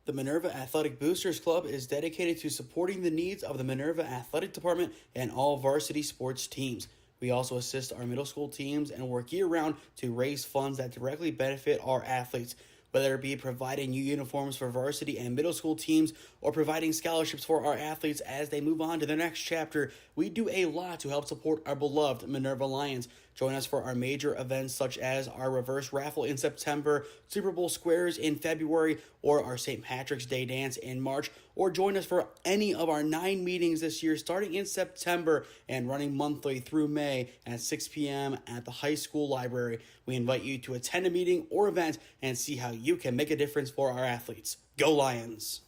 The Minerva Athletic Boosters Club is dedicated to supporting the needs of the Minerva Athletic Department and all varsity sports teams. We also assist our middle school teams and work year-round to raise funds that directly benefit our athletes, whether it be providing new uniforms for varsity and middle school teams or providing scholarships for our athletes as they move on to their next chapter. We do a lot to help support our beloved Minerva Lions. Join us for our major events such as our reverse raffle in September, Super Bowl squares in February, or our St. Patrick's Day dance in March, or join us for any of our 9 meetings this year starting in September and running monthly through May at 6 p.m. at the high school library. We invite you to attend a meeting or event and see how you can make a difference for our athletes. Go Lions!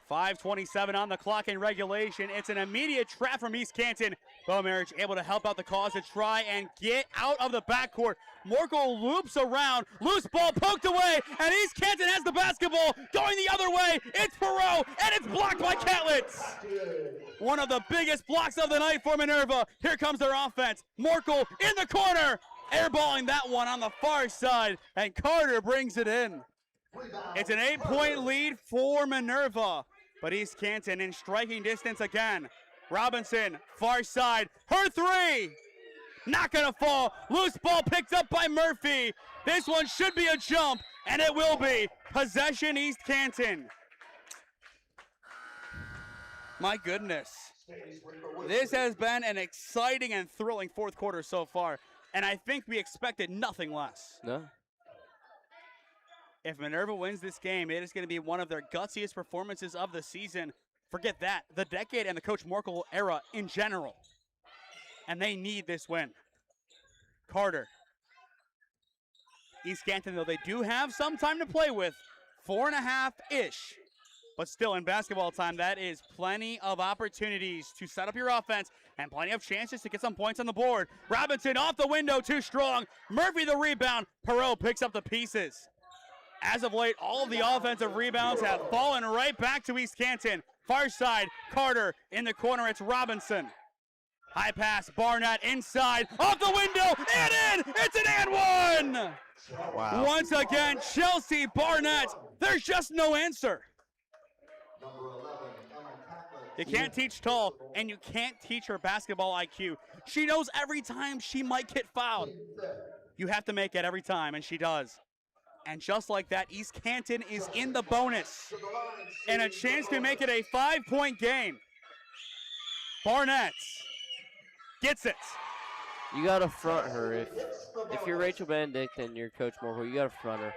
5:27 on the clock in regulation. It's an immediate trap from East Canton. Beaumarich able to help out the cause to try and get out of the backcourt. Morkel loops around, loose ball poked away, and East Canton has the basketball going the other way. It's Perot, and it's blocked by Catlett. One of the biggest blocks of the night for Minerva. Here comes their offense. Morkel in the corner, airballing that one on the far side, and Carter brings it in. It's an 8-point lead for Minerva, but East Canton in striking distance again. Robinson, far side, her three, not gonna fall. Loose ball picked up by Murphy. This one should be a jump, and it will be. Possession East Canton. My goodness. This has been an exciting and thrilling fourth quarter so far, and I think we expected nothing less. No. If Minerva wins this game, it is going to be one of their gutsiest performances of the season. Forget that, the decade and the Coach Morkel era in general. And they need this win. Carter. East Canton, though, they do have some time to play with. 4.5-ish. But still, in basketball time, that is plenty of opportunities to set up your offense and plenty of chances to get some points on the board. Robinson off the window, too strong. Murphy the rebound. Perot picks up the pieces. As of late, all of the offensive rebounds have fallen right back to East Canton. Far side, Carter in the corner, it's Robinson. High pass, Barnett inside, off the window, and in! It's an and one! Wow. Once again, Chelsea Barnett, there's just no answer. You can't teach tall, and you can't teach her basketball IQ. She knows every time she might get fouled. You have to make it every time, and she does. And just like that, East Canton is in the bonus. And a chance to make it a 5-point game. Barnett gets it. You got to front her. If you're Rachel Benedict and you're Coach Morkel, you got to front her.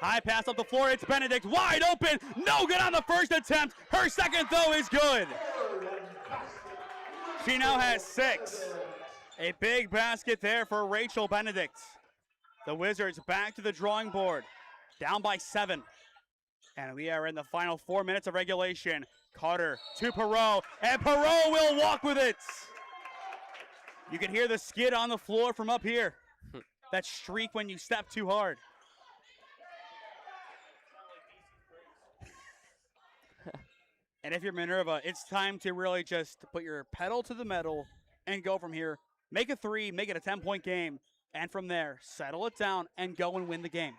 High pass up the floor. It's Benedict wide open. No good on the first attempt. Her second, though, is good. She now has 6. A big basket there for Rachel Benedict. The Wizards back to the drawing board, down by 7. And we are in the final 4 minutes of regulation. Carter to Perot, and Perot will walk with it. You can hear the skid on the floor from up here. That streak when you step too hard. And if you're Minerva, it's time to really just put your pedal to the metal and go from here. Make a 3, make it a 10-point game. And from there, settle it down and go and win the game.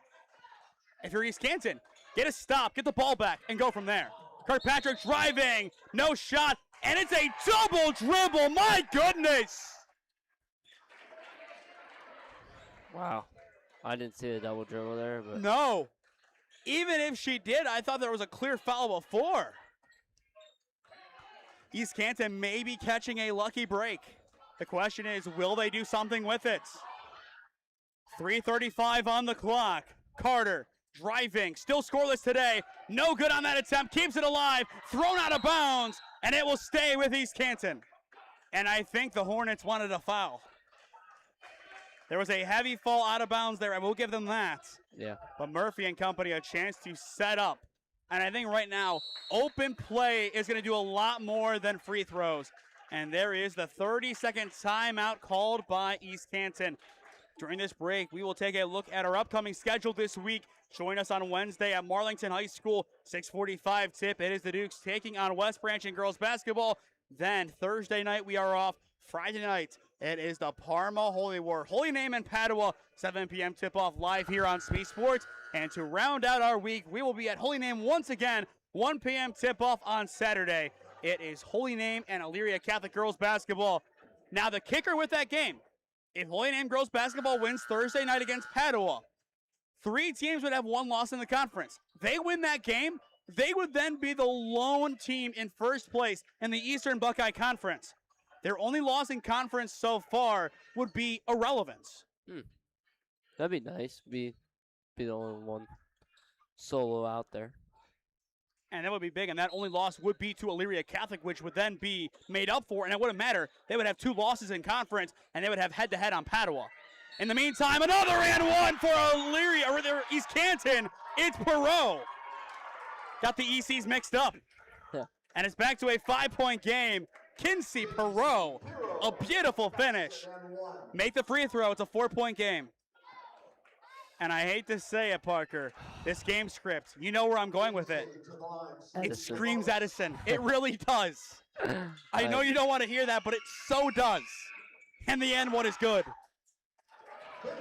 If you're East Canton, get a stop, get the ball back, and go from there. Kirkpatrick driving, no shot, and it's a double dribble. My goodness! Wow. I didn't see the double dribble there, but No. Even if she did, I thought there was a clear foul before. East Canton may be catching a lucky break. The question is, will they do something with it? 3:35 on the clock. Carter driving, still scoreless today. No good on that attempt, keeps it alive, thrown out of bounds, and it will stay with East Canton. And I think the Hornets wanted a foul. There was a heavy fall out of bounds there, and we'll give them that. yeah. But Murphy and company a chance to set up. And I think right now, open play is going to do a lot more than free throws. And there is the 30-second timeout called by East Canton. During this break, we will take a look at our upcoming schedule this week. Join us on Wednesday at Marlington High School, 6:45 tip. It is the Dukes taking on West Branch in girls basketball. Then Thursday night, we are off. Friday night, it is the Parma Holy War. Holy Name in Padua, 7 p.m. tip-off live here on SmeeSports. And to round out our week, we will be at Holy Name once again, 1 p.m. tip-off on Saturday. It is Holy Name and Elyria Catholic girls basketball. Now the kicker with that game, if Holy Name girls basketball wins Thursday night against Padua, 3 teams would have 1 loss in the conference. They win that game, they would then be the lone team in first place in the Eastern Buckeye Conference. Their only loss in conference so far would be irrelevance. That'd be nice. Be the only one solo out there. And that would be big, and that only loss would be to Elyria Catholic, which would then be made up for, and it wouldn't matter. They would have 2 losses in conference, and they would have head-to-head on Padua. In the meantime, another and one for Elyria, or East Canton. It's Perot. Got the ECs mixed up. And it's back to a 5-point game. Kinsey Perot, a beautiful finish. Make the free throw. It's a 4-point game. And I hate to say it, Parker, this game script, you know where I'm going with it. It screams Edison. It really does. I know you don't want to hear that, but it so does. And the end one is good.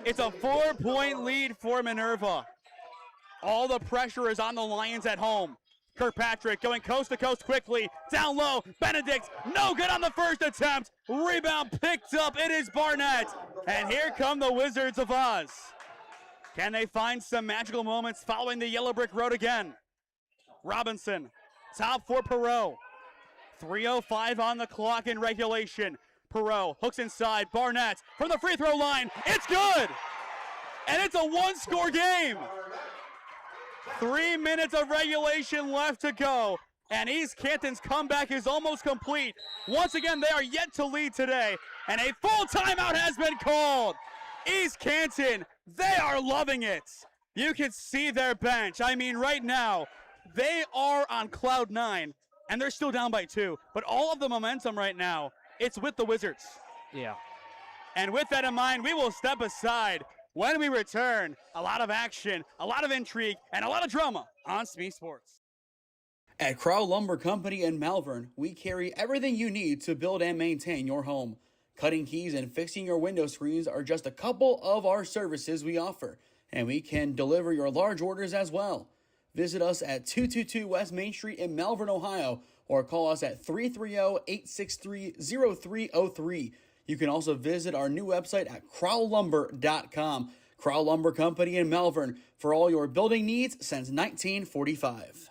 It's a 4-point lead for Minerva. All the pressure is on the Lions at home. Kirkpatrick going coast to coast quickly. Down low, Benedict, no good on the first attempt. Rebound picked up, it is Barnett. And here come the Wizards of Oz. Can they find some magical moments following the yellow brick road again? Robinson, top for Perot. 3:05 on the clock in regulation. Perot hooks inside, Barnett from the free throw line. It's good! And it's a 1-score game. 3 minutes of regulation left to go, and East Canton's comeback is almost complete. Once again, they are yet to lead today, and a full timeout has been called. East Canton, they are loving it. You can see their bench. I mean, right now, they are on cloud 9, and they're still down by 2, but all of the momentum right now, it's with the Wizards. Yeah. And with that in mind, we will step aside. When we return, a lot of action, a lot of intrigue, and a lot of drama on SmeeSports. At Crow Lumber Company in Malvern, we carry everything you need to build and maintain your home. Cutting keys and fixing your window screens are just a couple of our services we offer, and we can deliver your large orders as well. Visit us at 222 West Main Street in Malvern, Ohio, or call us at 330-863-0303. You can also visit our new website at crowlumber.com. Crow Lumber Company in Malvern, for all your building needs since 1945.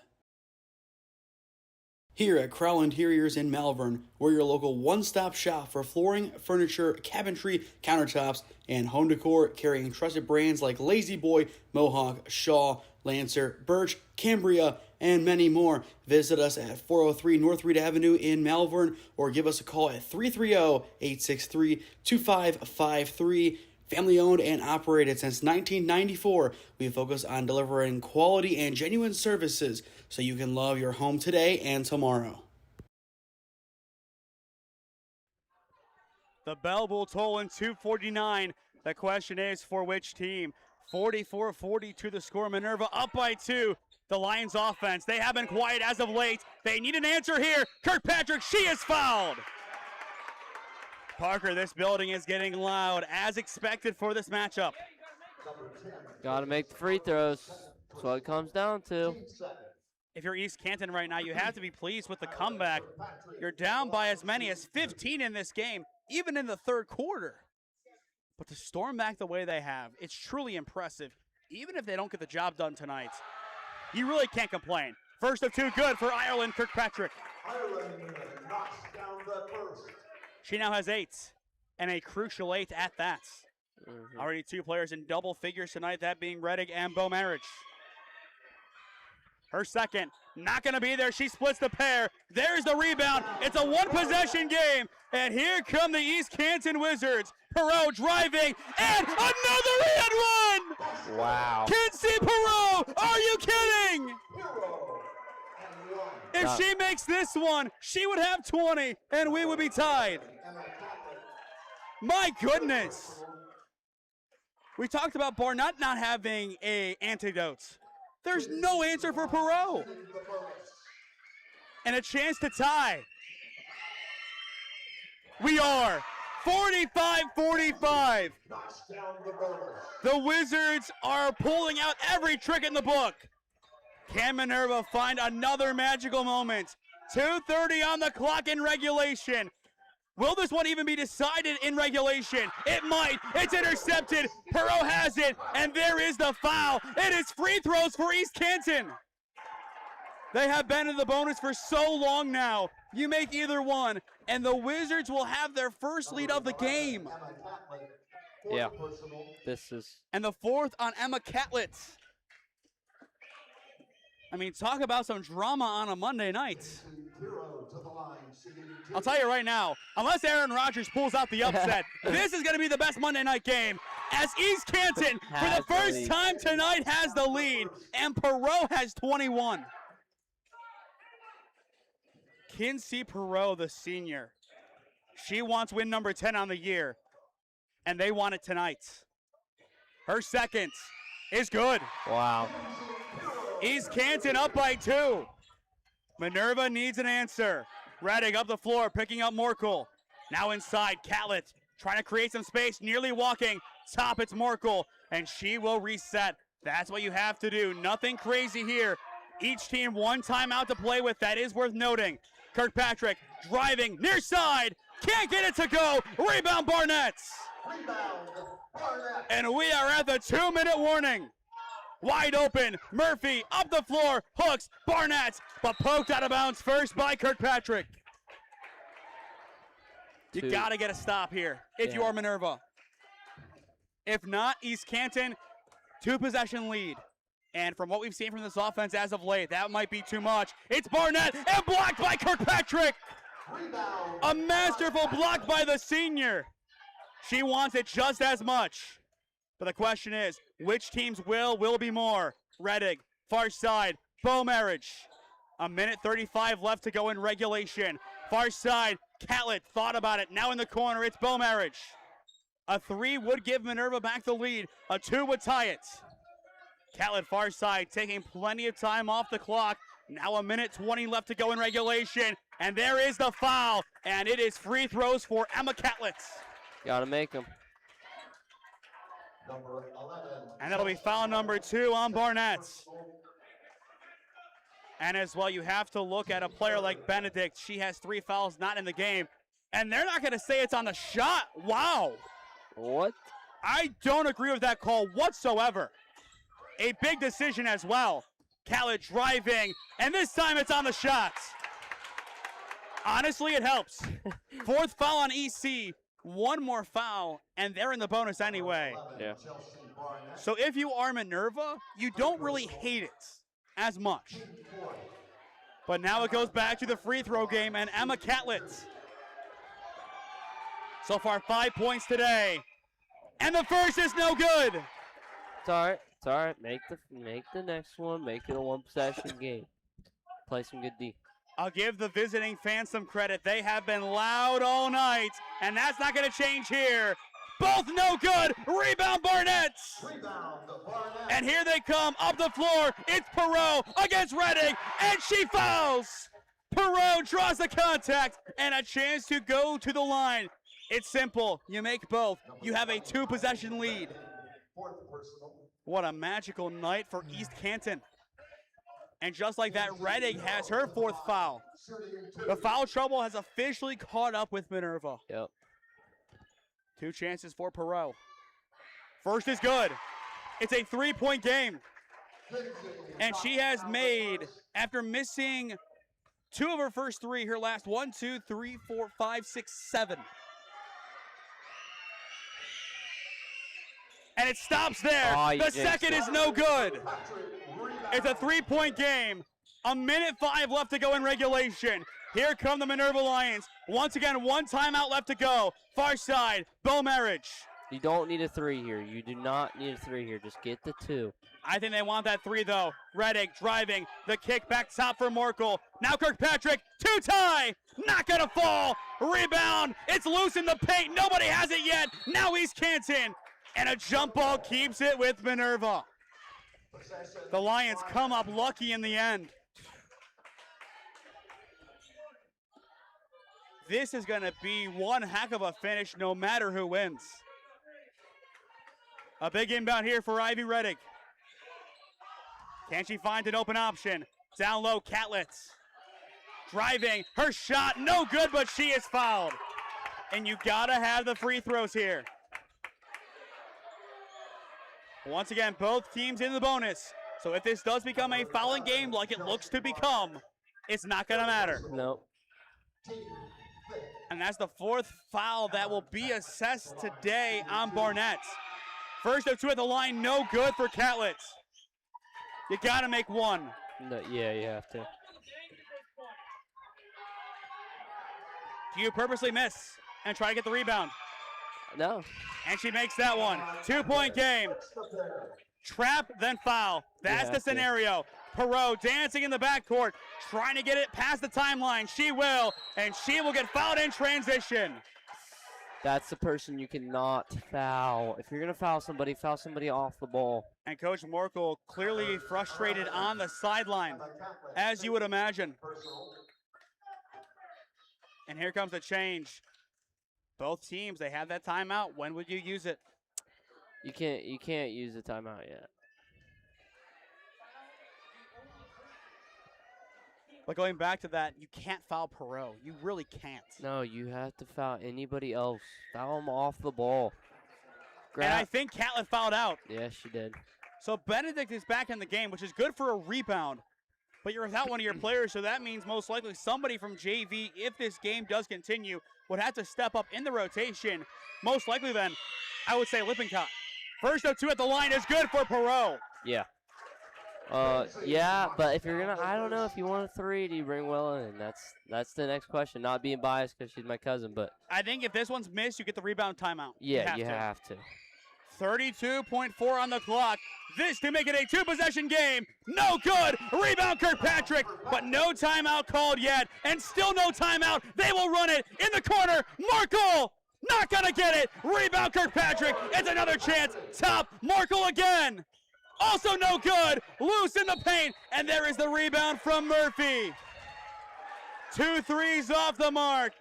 Here at Crow Interiors in Malvern, we're your local one-stop shop for flooring, furniture, cabinetry, countertops, and home decor, carrying trusted brands like Lazy Boy, Mohawk, Shaw, Lancer, Birch, Cambria, and many more. Visit us at 403 North Reed Avenue in Malvern, or give us a call at 330-863-2553. Family owned and operated since 1994, we focus on delivering quality and genuine services so you can love your home today and tomorrow. The bell will toll in 2:49. The question is for which team? 44-42 the score. Minerva up by 2. The Lions offense, they have been quiet as of late. They need an answer here. Kirkpatrick, she is fouled. Parker, this building is getting loud as expected for this matchup. Got to make the free throws. That's what it comes down to. If you're East Canton right now, you have to be pleased with the comeback. You're down by as many as 15 in this game, even in the third quarter. But to storm back the way they have, it's truly impressive, even if they don't get the job done tonight. You really can't complain. First of 2 good for Ireland Kirkpatrick. Ireland knocks down the first. She now has 8, and a crucial 8 at that. Already 2 players in double figures tonight, that being Reddick and Bo Marriage. Her second, not going to be there. She splits the pair. There's the rebound. It's a 1-possession game. And here come the East Canton Wizards. Perot driving, and another and one! Wow. Kinsey Perot, are you kidding? If she makes this one, she would have 20, and we would be tied. My goodness. We talked about Barnett not having a antidote. There's no answer for Perot. And a chance to tie. We are 45-45. The Wizards are pulling out every trick in the book. Can Minerva find another magical moment? 2:30 on the clock in regulation. Will this one even be decided in regulation? It might. It's intercepted. Perot has it, and there is the foul. It is free throws for East Canton. They have been in the bonus for so long now. You make either one, and the Wizards will have their first lead of the game. Yeah, this is... And the fourth on Emma Catlett. I mean, talk about some drama on a Monday night. I'll tell you right now, unless Aaron Rodgers pulls out the upset, this is going to be the best Monday night game, as East Canton, for the first time tonight, has the lead, and Perot has 21. Kinsey Perot, the senior. She wants win number 10 on the year, and they want it tonight. Her second is good. Wow. East Canton up by 2. Minerva needs an answer. Reddick up the floor, picking up Morkel. Now inside, Catlett trying to create some space, nearly walking. Top, it's Morkel, and she will reset. That's what you have to do. Nothing crazy here. Each team one timeout to play with. That is worth noting. Kirkpatrick driving near side. Can't get it to go. Rebound Barnett. And we are at the 2-minute warning. Wide open. Murphy up the floor. Hooks. Barnett. But poked out of bounds first by Kirkpatrick. You got to get a stop here if you are Minerva. If not, East Canton, 2-possession lead. And from what we've seen from this offense as of late, that might be too much. It's Barnett and blocked by Kirkpatrick. A masterful block by the senior. She wants it just as much. But the question is, which teams will be more? Reddick, far side, Bow Marriage. 1:35 left to go in regulation. Far side, Catlett thought about it. Now in the corner, it's Bow Marriage. A 3 would give Minerva back the lead. A 2 would tie it. Catlett far side taking plenty of time off the clock. Now 1:20 left to go in regulation. And there is the foul. And it is free throws for Emma Catlett. Gotta make them. And that'll be foul number 2 on Barnett. And as well, you have to look at a player like Benedict. She has 3 fouls not in the game. And they're not going to say it's on the shot. Wow. What? I don't agree with that call whatsoever. A big decision as well. Catlett driving, and this time it's on the shot. Honestly, it helps. 4th foul on EC. 1 more foul, and they're in the bonus anyway. Yeah. So if you are Minerva, you don't really hate it as much. But now it goes back to the free throw game, and Emma Catlett. So far, 5 points today. And the first is no good. It's all right. It's all right. Make the next one. Make it a 1-possession game. Play some good D. I'll give the visiting fans some credit. They have been loud all night, and that's not going to change here. Both no good. Rebound Barnett. And here they come up the floor. It's Perot against Reddick, and she fouls. Perot draws the contact and a chance to go to the line. It's simple. You make both. You have a 2-possession lead. What a magical night for East Canton. And just like that, Reddick has her 4th foul. The foul trouble has officially caught up with Minerva. Yep. 2 chances for Perot. First is good. It's a 3-point game. And she has made, after missing 2 of her first 3, her last 1, 2, 3, 4, 5, 6, 7. And it stops there. The second is no good. It's a 3-point game. 1:05 left to go in regulation. Here come the Minerva Lions. Once again, 1 timeout left to go. Far side, Bow Marriage. You don't need a 3 here. You do not need a 3 here. Just get the 2. I think they want that 3, though. Reddick driving. The kick back top for Morkel. Now Kirkpatrick. 2 tie. Not going to fall. Rebound. It's loose in the paint. Nobody has it yet. Now East Canton. And a jump ball keeps it with Minerva. The Lions come up lucky in the end. This is going to be one heck of a finish no matter who wins. A big inbound here for Ivy Reddick. Can she find an open option? Down low, Catlett. Driving, her shot, no good, but she is fouled. And you gotta have the free throws here. Once again, both teams in the bonus. So if this does become a fouling game like it looks to become, it's not gonna matter. Nope. And that's the fourth foul that will be assessed today on Barnett. First of two at the line, no good for Catlett. You gotta make one. No, yeah, you have to. Do you purposely miss and try to get the rebound? No. And she makes that one. 2-point game. Trap, then foul. That's the scenario. Perot dancing in the backcourt, trying to get it past the timeline. She will, and she will get fouled in transition. That's the person you cannot foul. If you're going to foul somebody off the ball. And Coach Morkel clearly frustrated on the sideline, as you would imagine. And here comes the change. Both teams, they have that timeout. When would you use it? You can't use the timeout yet. But going back to that, you can't foul Perot. You really can't. No, you have to foul anybody else. Foul them off the ball. And I think Catlett fouled out. Yes, she did. So Benedict is back in the game, which is good for a rebound. But you're without one of your players, so that means most likely somebody from JV, if this game does continue, would have to step up in the rotation. Most likely then, I would say Lippincott. First of two at the line is good for Perot. Yeah. Yeah, but if you're gonna, I don't know if you want a three, do you bring Willa in? That's the next question. Not being biased because she's my cousin, but I think if this one's missed, you get the rebound timeout. Yeah, you have to. 32.4 on the clock. This to make it a two-possession game. No good. Rebound Kirkpatrick, but no timeout called yet, and still no timeout. They will run it in the corner. Markle not gonna get it. Rebound Kirkpatrick. It's another chance. Top Markle again. Also no good. Loose in the paint, and there is the rebound from Murphy. 2 threes off the mark,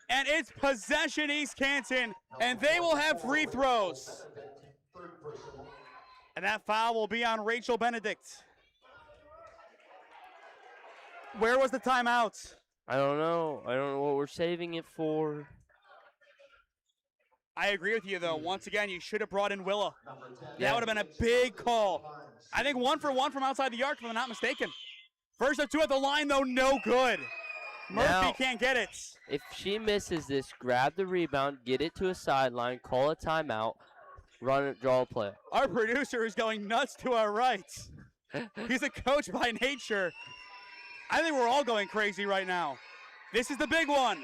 and it's possession East Canton, and they will have free throws. And that foul will be on Rachel Benedict. Where was the timeout? I don't know. I don't know what we're saving it for. I agree with you, though. Once again, you should have brought in Willa. That would have been a big call. I think 1 for 1 from outside the arc, if I'm not mistaken. First of two at the line, though, no good. Murphy can't get it. If she misses this, grab the rebound, get it to a sideline, call a timeout, run it, draw a play. Our producer is going nuts to our right. He's a coach by nature. I think we're all going crazy right now. This is the big one.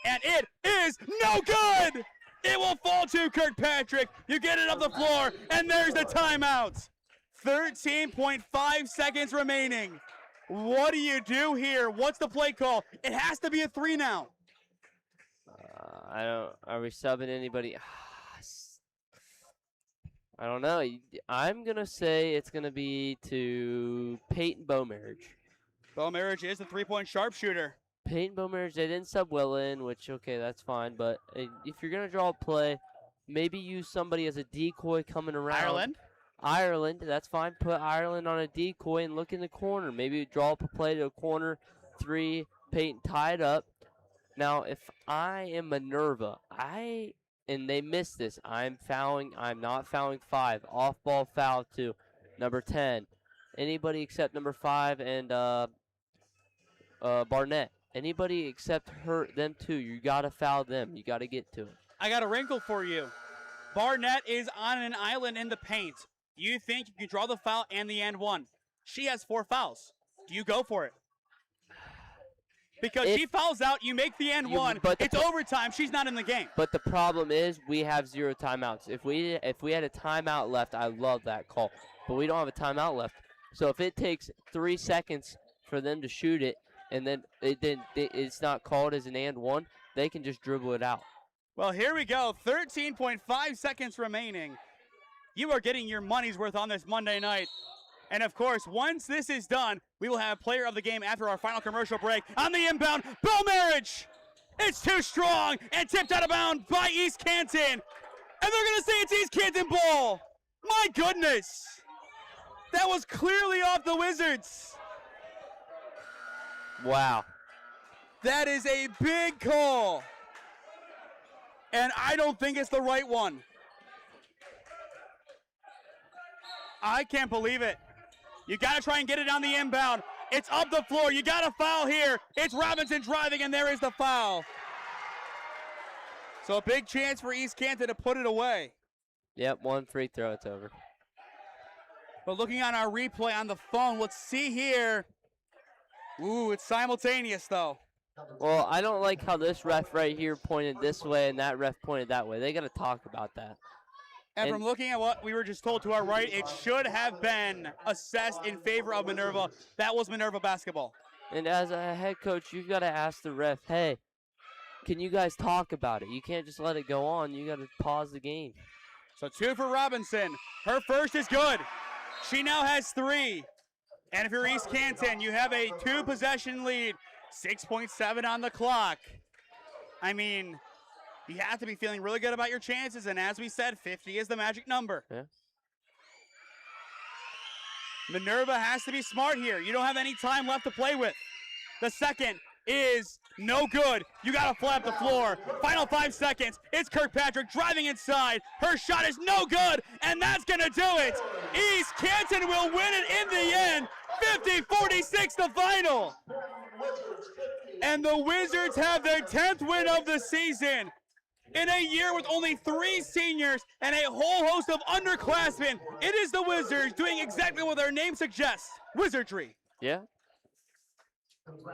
And it is no good. It will fall to Kirkpatrick. You get it up the floor, and there's the timeout. 13.5 seconds remaining. What do you do here? What's the play call? It has to be a three now. Are we subbing anybody? I don't know. I'm going to say it's going to be to Peyton Beaumarriage. Beaumarriage is the three-point sharpshooter. Peyton Beaumarriage, they didn't sub Will in, which, okay, that's fine. But if you're going to draw a play, maybe use somebody as a decoy coming around. Ireland, that's fine. Put Ireland on a decoy and look in the corner. Maybe draw up a play to a corner, three, Peyton tied up. Now, if I am Minerva, and they miss this, I'm not fouling 5. Off-ball foul to number 10. Anybody except number 5 and Barnett. Anybody except them two, you got to foul them. You got to get to it. I got a wrinkle for you. Barnett is on an island in the paint. You think you can draw the foul and the and one. She has 4 fouls. Do you go for it? Because she fouls out, you make the and one. It's overtime. She's not in the game. But the problem is we have 0 timeouts. If we had a timeout left, I love that call. But we don't have a timeout left. So if it takes 3 seconds for them to shoot it, and then it's not called as an and one, they can just dribble it out. Well, here we go. 13.5 seconds remaining. you are getting your money's worth on this Monday night. And of course, once this is done, we will have player of the game after our final commercial break. On the inbound, Bill Marriage! It's too strong and tipped out of bounds by East Canton. And they're going to say it's East Canton ball. My goodness. That was clearly off the Wizards. Wow. That is a big call. And I don't think it's the right one. I can't believe it. You got to try and get it on the inbound. It's up the floor. You got a foul here. It's Robinson driving, and there is the foul. So a big chance for East Canton to put it away. Yep, one free throw, it's over. But looking on our replay on the phone, let's see here. Ooh, it's simultaneous, though. Well, I don't like how this ref right here pointed this way and that ref pointed that way. They got to talk about that. And from looking at what we were just told to our right, it should have been assessed in favor of Minerva. That was Minerva basketball. And as a head coach, you've got to ask the ref, hey, can you guys talk about it? You can't just let it go on. You got to pause the game. So 2 for Robinson. Her first is good. She now has 3. And if you're East Canton, you have a 2-possession lead. 6.7 on the clock. I mean, you have to be feeling really good about your chances, and as we said, 50 is the magic number. Yeah. Minerva has to be smart here. You don't have any time left to play with. The second is no good. You got to flap the floor. Final 5 seconds. It's Kirkpatrick driving inside. Her shot is no good, and that's going to do it. East Canton will win it in the end. 50-46 the final. And the Wizards have their 10th win of the season. In a year with only 3 seniors and a whole host of underclassmen, it is the Wizards doing exactly what their name suggests, wizardry. Yeah.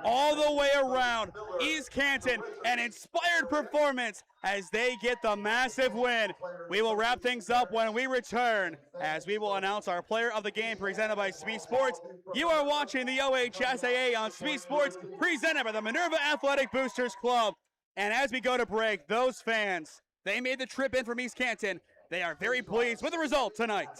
All the way around, East Canton, an inspired performance as they get the massive win. We will wrap things up when we return, as we will announce our player of the game presented by SmeeSports. You are watching the OHSAA on SmeeSports, presented by the Minerva Athletic Boosters Club. And as we go to break, those fans, they made the trip in from East Canton. They are very pleased with the result tonight.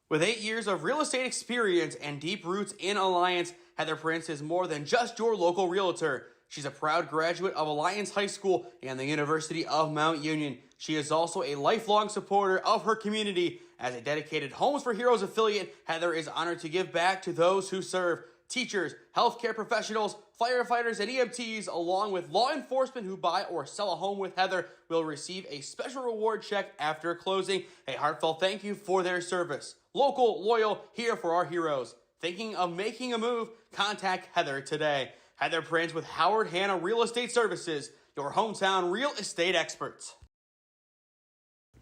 With 8 years of real estate experience and deep roots in Alliance, Heather Prince is more than just your local realtor. She's a proud graduate of Alliance High School and the University of Mount Union. She is also a lifelong supporter of her community. As a dedicated Homes for Heroes affiliate, Heather is honored to give back to those who serve. Teachers, healthcare professionals, firefighters, and EMTs, along with law enforcement who buy or sell a home with Heather, will receive a special reward check after closing. A heartfelt thank you for their service. Local, loyal, here for our heroes. Thinking of making a move? Contact Heather today. Heather Prince with Howard Hanna Real Estate Services, your hometown real estate experts.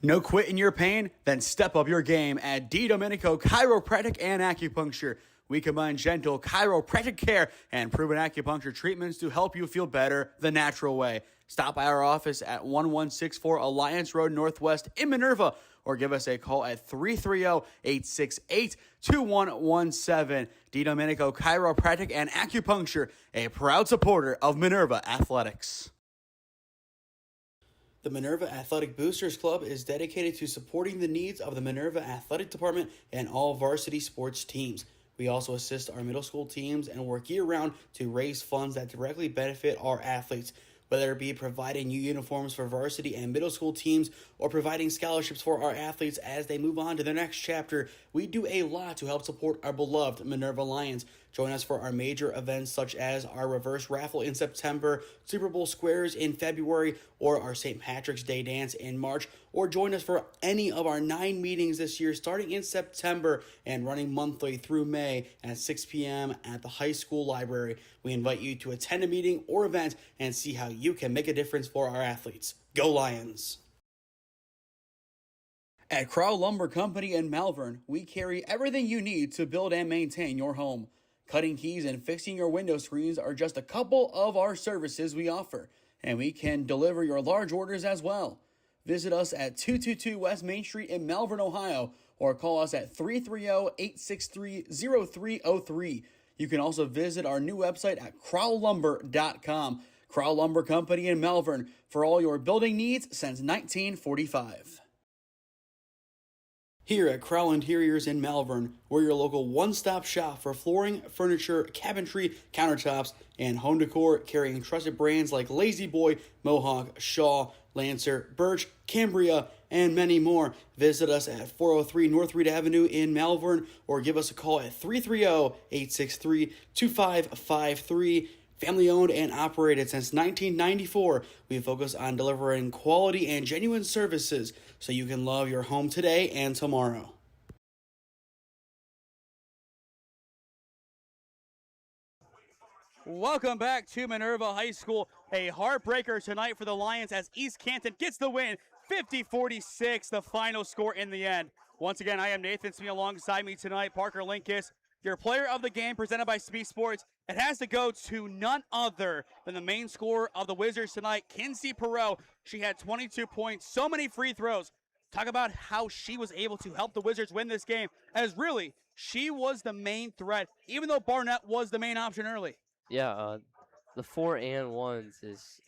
No quit in your pain? Then step up your game at D. Domenico Chiropractic and Acupuncture. We combine gentle chiropractic care and proven acupuncture treatments to help you feel better the natural way. Stop by our office at 1164 Alliance Road Northwest in Minerva, or give us a call at 330-868-2117. D. Domenico Chiropractic and Acupuncture, a proud supporter of Minerva Athletics. The Minerva Athletic Boosters Club is dedicated to supporting the needs of the Minerva Athletic Department and all varsity sports teams. We also assist our middle school teams and work year-round to raise funds that directly benefit our athletes, whether it be providing new uniforms for varsity and middle school teams or providing scholarships for our athletes as they move on to their next chapter. We do a lot to help support our beloved Minerva Lions. Join us for our major events such as our reverse raffle in September, Super Bowl squares in February, or our St. Patrick's Day dance in March, or join us for any of our 9 meetings this year starting in September and running monthly through May at 6 p.m. at the high school library. We invite you to attend a meeting or event and see how you can make a difference for our athletes. Go Lions! At Crowell Lumber Company in Malvern, we carry everything you need to build and maintain your home. Cutting keys and fixing your window screens are just a couple of our services we offer, and we can deliver your large orders as well. Visit us at 222 West Main Street in Malvern, Ohio, or call us at 330-863-0303. You can also visit our new website at crowellumber.com. Crowell Lumber Company in Malvern, for all your building needs since 1945. Here at Crowell Interiors in Malvern, we're your local one-stop shop for flooring, furniture, cabinetry, countertops, and home decor, carrying trusted brands like Lazy Boy, Mohawk, Shaw, Lancer, Birch, Cambria, and many more. Visit us at 403 North Reed Avenue in Malvern or give us a call at 330-863-2553. Family owned and operated since 1994, we focus on delivering quality and genuine services so you can love your home today and tomorrow. Welcome back to Minerva High School. A heartbreaker tonight for the Lions as East Canton gets the win, 50-46, the final score in the end. Once again, I am Nathan Smee. Alongside me tonight, Parker Linkus, your player of the game presented by SmeeSports. It has to go to none other than the main scorer of the Wizards tonight, Kinsey Perot. She had 22 points, so many free throws. Talk about how she was able to help the Wizards win this game, as really, she was the main threat, even though Barnett was the main option early. Yeah, the 4 and 1s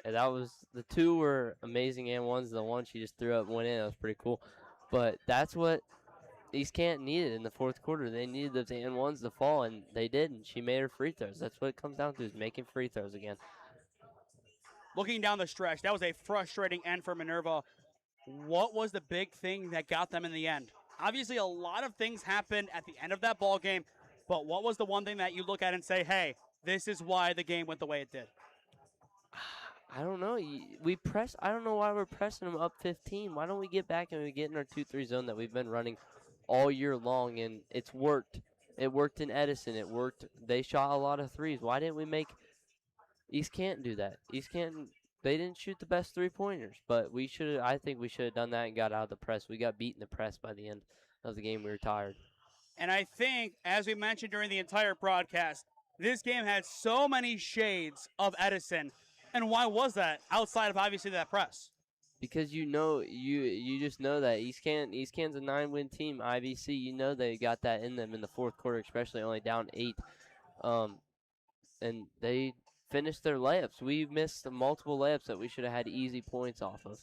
the 2 were amazing and 1s. The one she just threw up and went in. That was pretty cool. But that's what East Canton needed in the fourth quarter. They needed those and 1s to fall, and they did, and she made her free throws. That's what it comes down to, is making free throws again. Looking down the stretch, that was a frustrating end for Minerva. What was the big thing that got them in the end? Obviously, a lot of things happened at the end of that ball game, but what was the one thing that you look at and say, hey, this is why the game went the way it did? I don't know. I don't know why we're pressing them up 15. Why don't we get back and we get in our 2-3 zone that we've been running all year long, and it's worked. It worked in Edison. It worked. They shot a lot of threes. Why didn't we make East Canton do that? East Canton, they didn't shoot the best three-pointers, but I think we should have done that and got out of the press. We got beat in the press by the end of the game. We were tired. And I think, as we mentioned during the entire broadcast, this game had so many shades of Edison. And why was that, outside of obviously that press? Because you just know that East Canton's a 9-win team. IVC, you know they got that in them in the fourth quarter, especially only down 8. And they finished their layups. We missed multiple layups that we should have had easy points off of.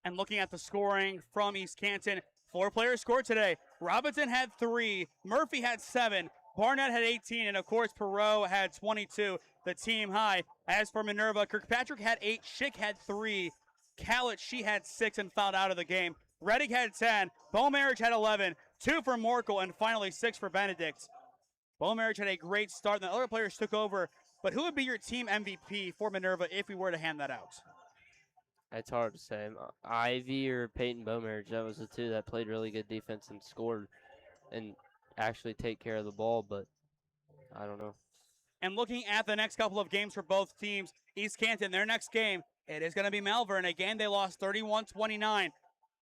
And looking at the scoring from East Canton, 4 players scored today. Robinson had 3, Murphy had 7, Barnett had 18, and of course Perot had 22, the team high. As for Minerva, Kirkpatrick had 8, Schick had 3, Callett, she had 6 and fouled out of the game. Reddick had 10, Beaumarriage had 11, 2 for Morkel, and finally 6 for Benedict. Beaumarriage had a great start, and the other players took over. But who would be your team MVP for Minerva if we were to hand that out? It's hard to say. Ivy or Peyton Beaumarriage, that was the 2 that played really good defense and scored and actually take care of the ball, but I don't know. And looking at the next couple of games for both teams, East Canton, their next game, it is going to be Malvern. A game they lost 31-29.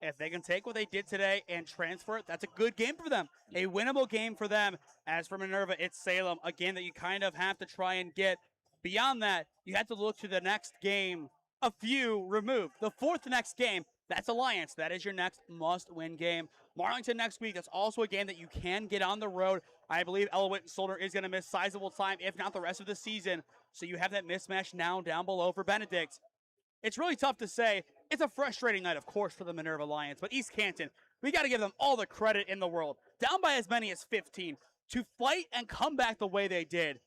If they can take what they did today and transfer it, that's a good game for them. A winnable game for them. As for Minerva, it's Salem, a game that you kind of have to try and get. Beyond that, you have to look to the next game a few removed. The 4th next game, that's Alliance. That is your next must-win game. Marlington next week, that's also a game that you can get on the road. I believe Ella Witten-Solder is going to miss sizable time, if not the rest of the season. So you have that mismatch now down below for Benedict. It's really tough to say. It's a frustrating night, of course, for the Minerva Lions, but East Canton, we got to give them all the credit in the world. Down by as many as 15, to fight and come back the way they did.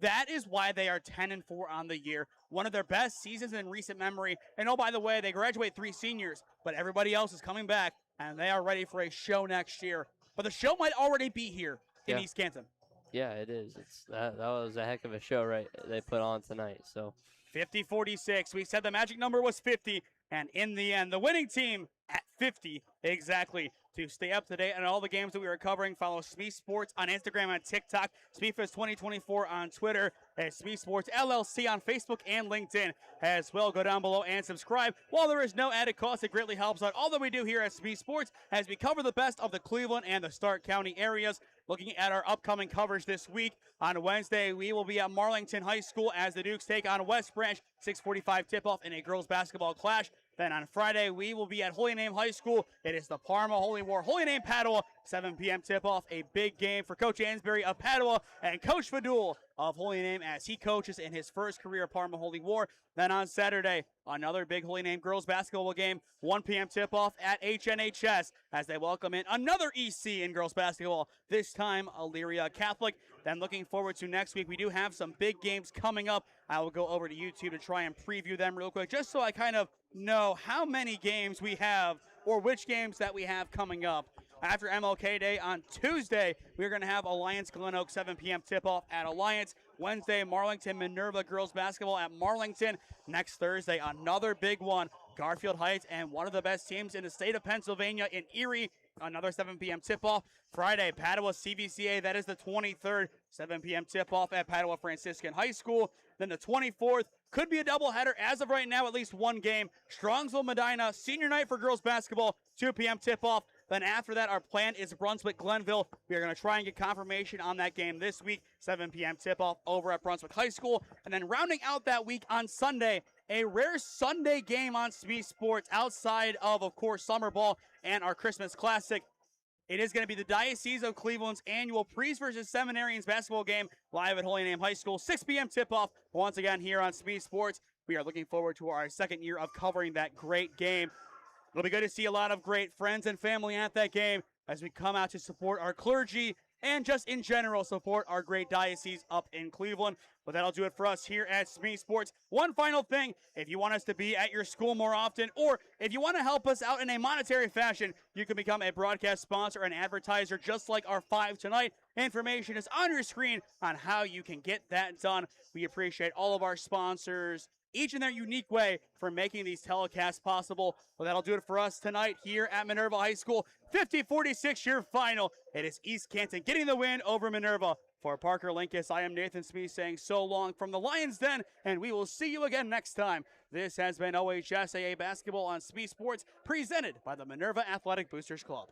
That is why they are 10-4 on the year. One of their best seasons in recent memory. And oh, by the way, they graduate 3 seniors, but everybody else is coming back, and they are ready for a show next year. But the show might already be here in East Canton. Yeah, it is. That was a heck of a show, right? They put on tonight. So 50-46. We said the magic number was 50. And in the end, the winning team at 50 exactly. To stay up to date on all the games that we are covering, follow SmeeSports on Instagram and TikTok, SmeeFest 2024 on Twitter, and SmeeSports LLC on Facebook and LinkedIn as well. Go down below and subscribe. While there is no added cost, it greatly helps out all that we do here at SmeeSports as we cover the best of the Cleveland and the Stark County areas. Looking at our upcoming coverage this week, on Wednesday, we will be at Marlington High School as the Dukes take on West Branch, 6:45 tip-off in a girls basketball clash. Then on Friday, we will be at Holy Name High School. It is the Parma Holy War Holy Name Padua, 7 p.m. tip-off. A big game for Coach Ansbury of Padua and Coach Fadul of Holy Name as he coaches in his first career at Parma Holy War. Then on Saturday, another big Holy Name girls basketball game, 1 p.m. tip-off at HNHS as they welcome in another EC in girls basketball, this time Elyria Catholic. Then looking forward to next week, we do have some big games coming up. I will go over to YouTube to try and preview them real quick, just so I kind of know how many games we have or which games that we have coming up. After MLK Day on Tuesday, we're going to have Alliance Glen Oak 7 p.m. tip-off at Alliance. Wednesday, Marlington Minerva girls basketball at Marlington. Next Thursday, another big one, Garfield Heights and one of the best teams in the state of Pennsylvania in Erie. Another 7 p.m. tip-off. Friday, Padua CVCA, that is the 23rd, 7 p.m. tip-off at Padua Franciscan High School. Then the 24th, could be a doubleheader. As of right now, at least one game. Strongsville Medina, senior night for girls basketball, 2 p.m. tip-off. Then after that, our plan is Brunswick Glenville. We are going to try and get confirmation on that game this week, 7 p.m. tip-off over at Brunswick High School. And then rounding out that week on Sunday, a rare Sunday game on SmeeSports outside of course, summer ball and our Christmas Classic. It is going to be the Diocese of Cleveland's annual Priests versus Seminarians basketball game live at Holy Name High School, 6 p.m. tip-off once again here on SmeeSports. We are looking forward to our second year of covering that great game. It'll be good to see a lot of great friends and family at that game as we come out to support our clergy and just in general support our great diocese up in Cleveland. But that'll do it for us here at SmeeSports. One final thing, if you want us to be at your school more often, or if you want to help us out in a monetary fashion, you can become a broadcast sponsor and advertiser just like our 5 tonight. Information is on your screen on how you can get that done. We appreciate all of our sponsors, each in their unique way, for making these telecasts possible. Well, that'll do it for us tonight here at Minerva High School. 50-46 your final. It is East Canton getting the win over Minerva. For Parker Linkus, I am Nathan Smee saying so long from the Lions Den, and we will see you again next time. This has been OHSAA Basketball on SmeeSports, presented by the Minerva Athletic Boosters Club.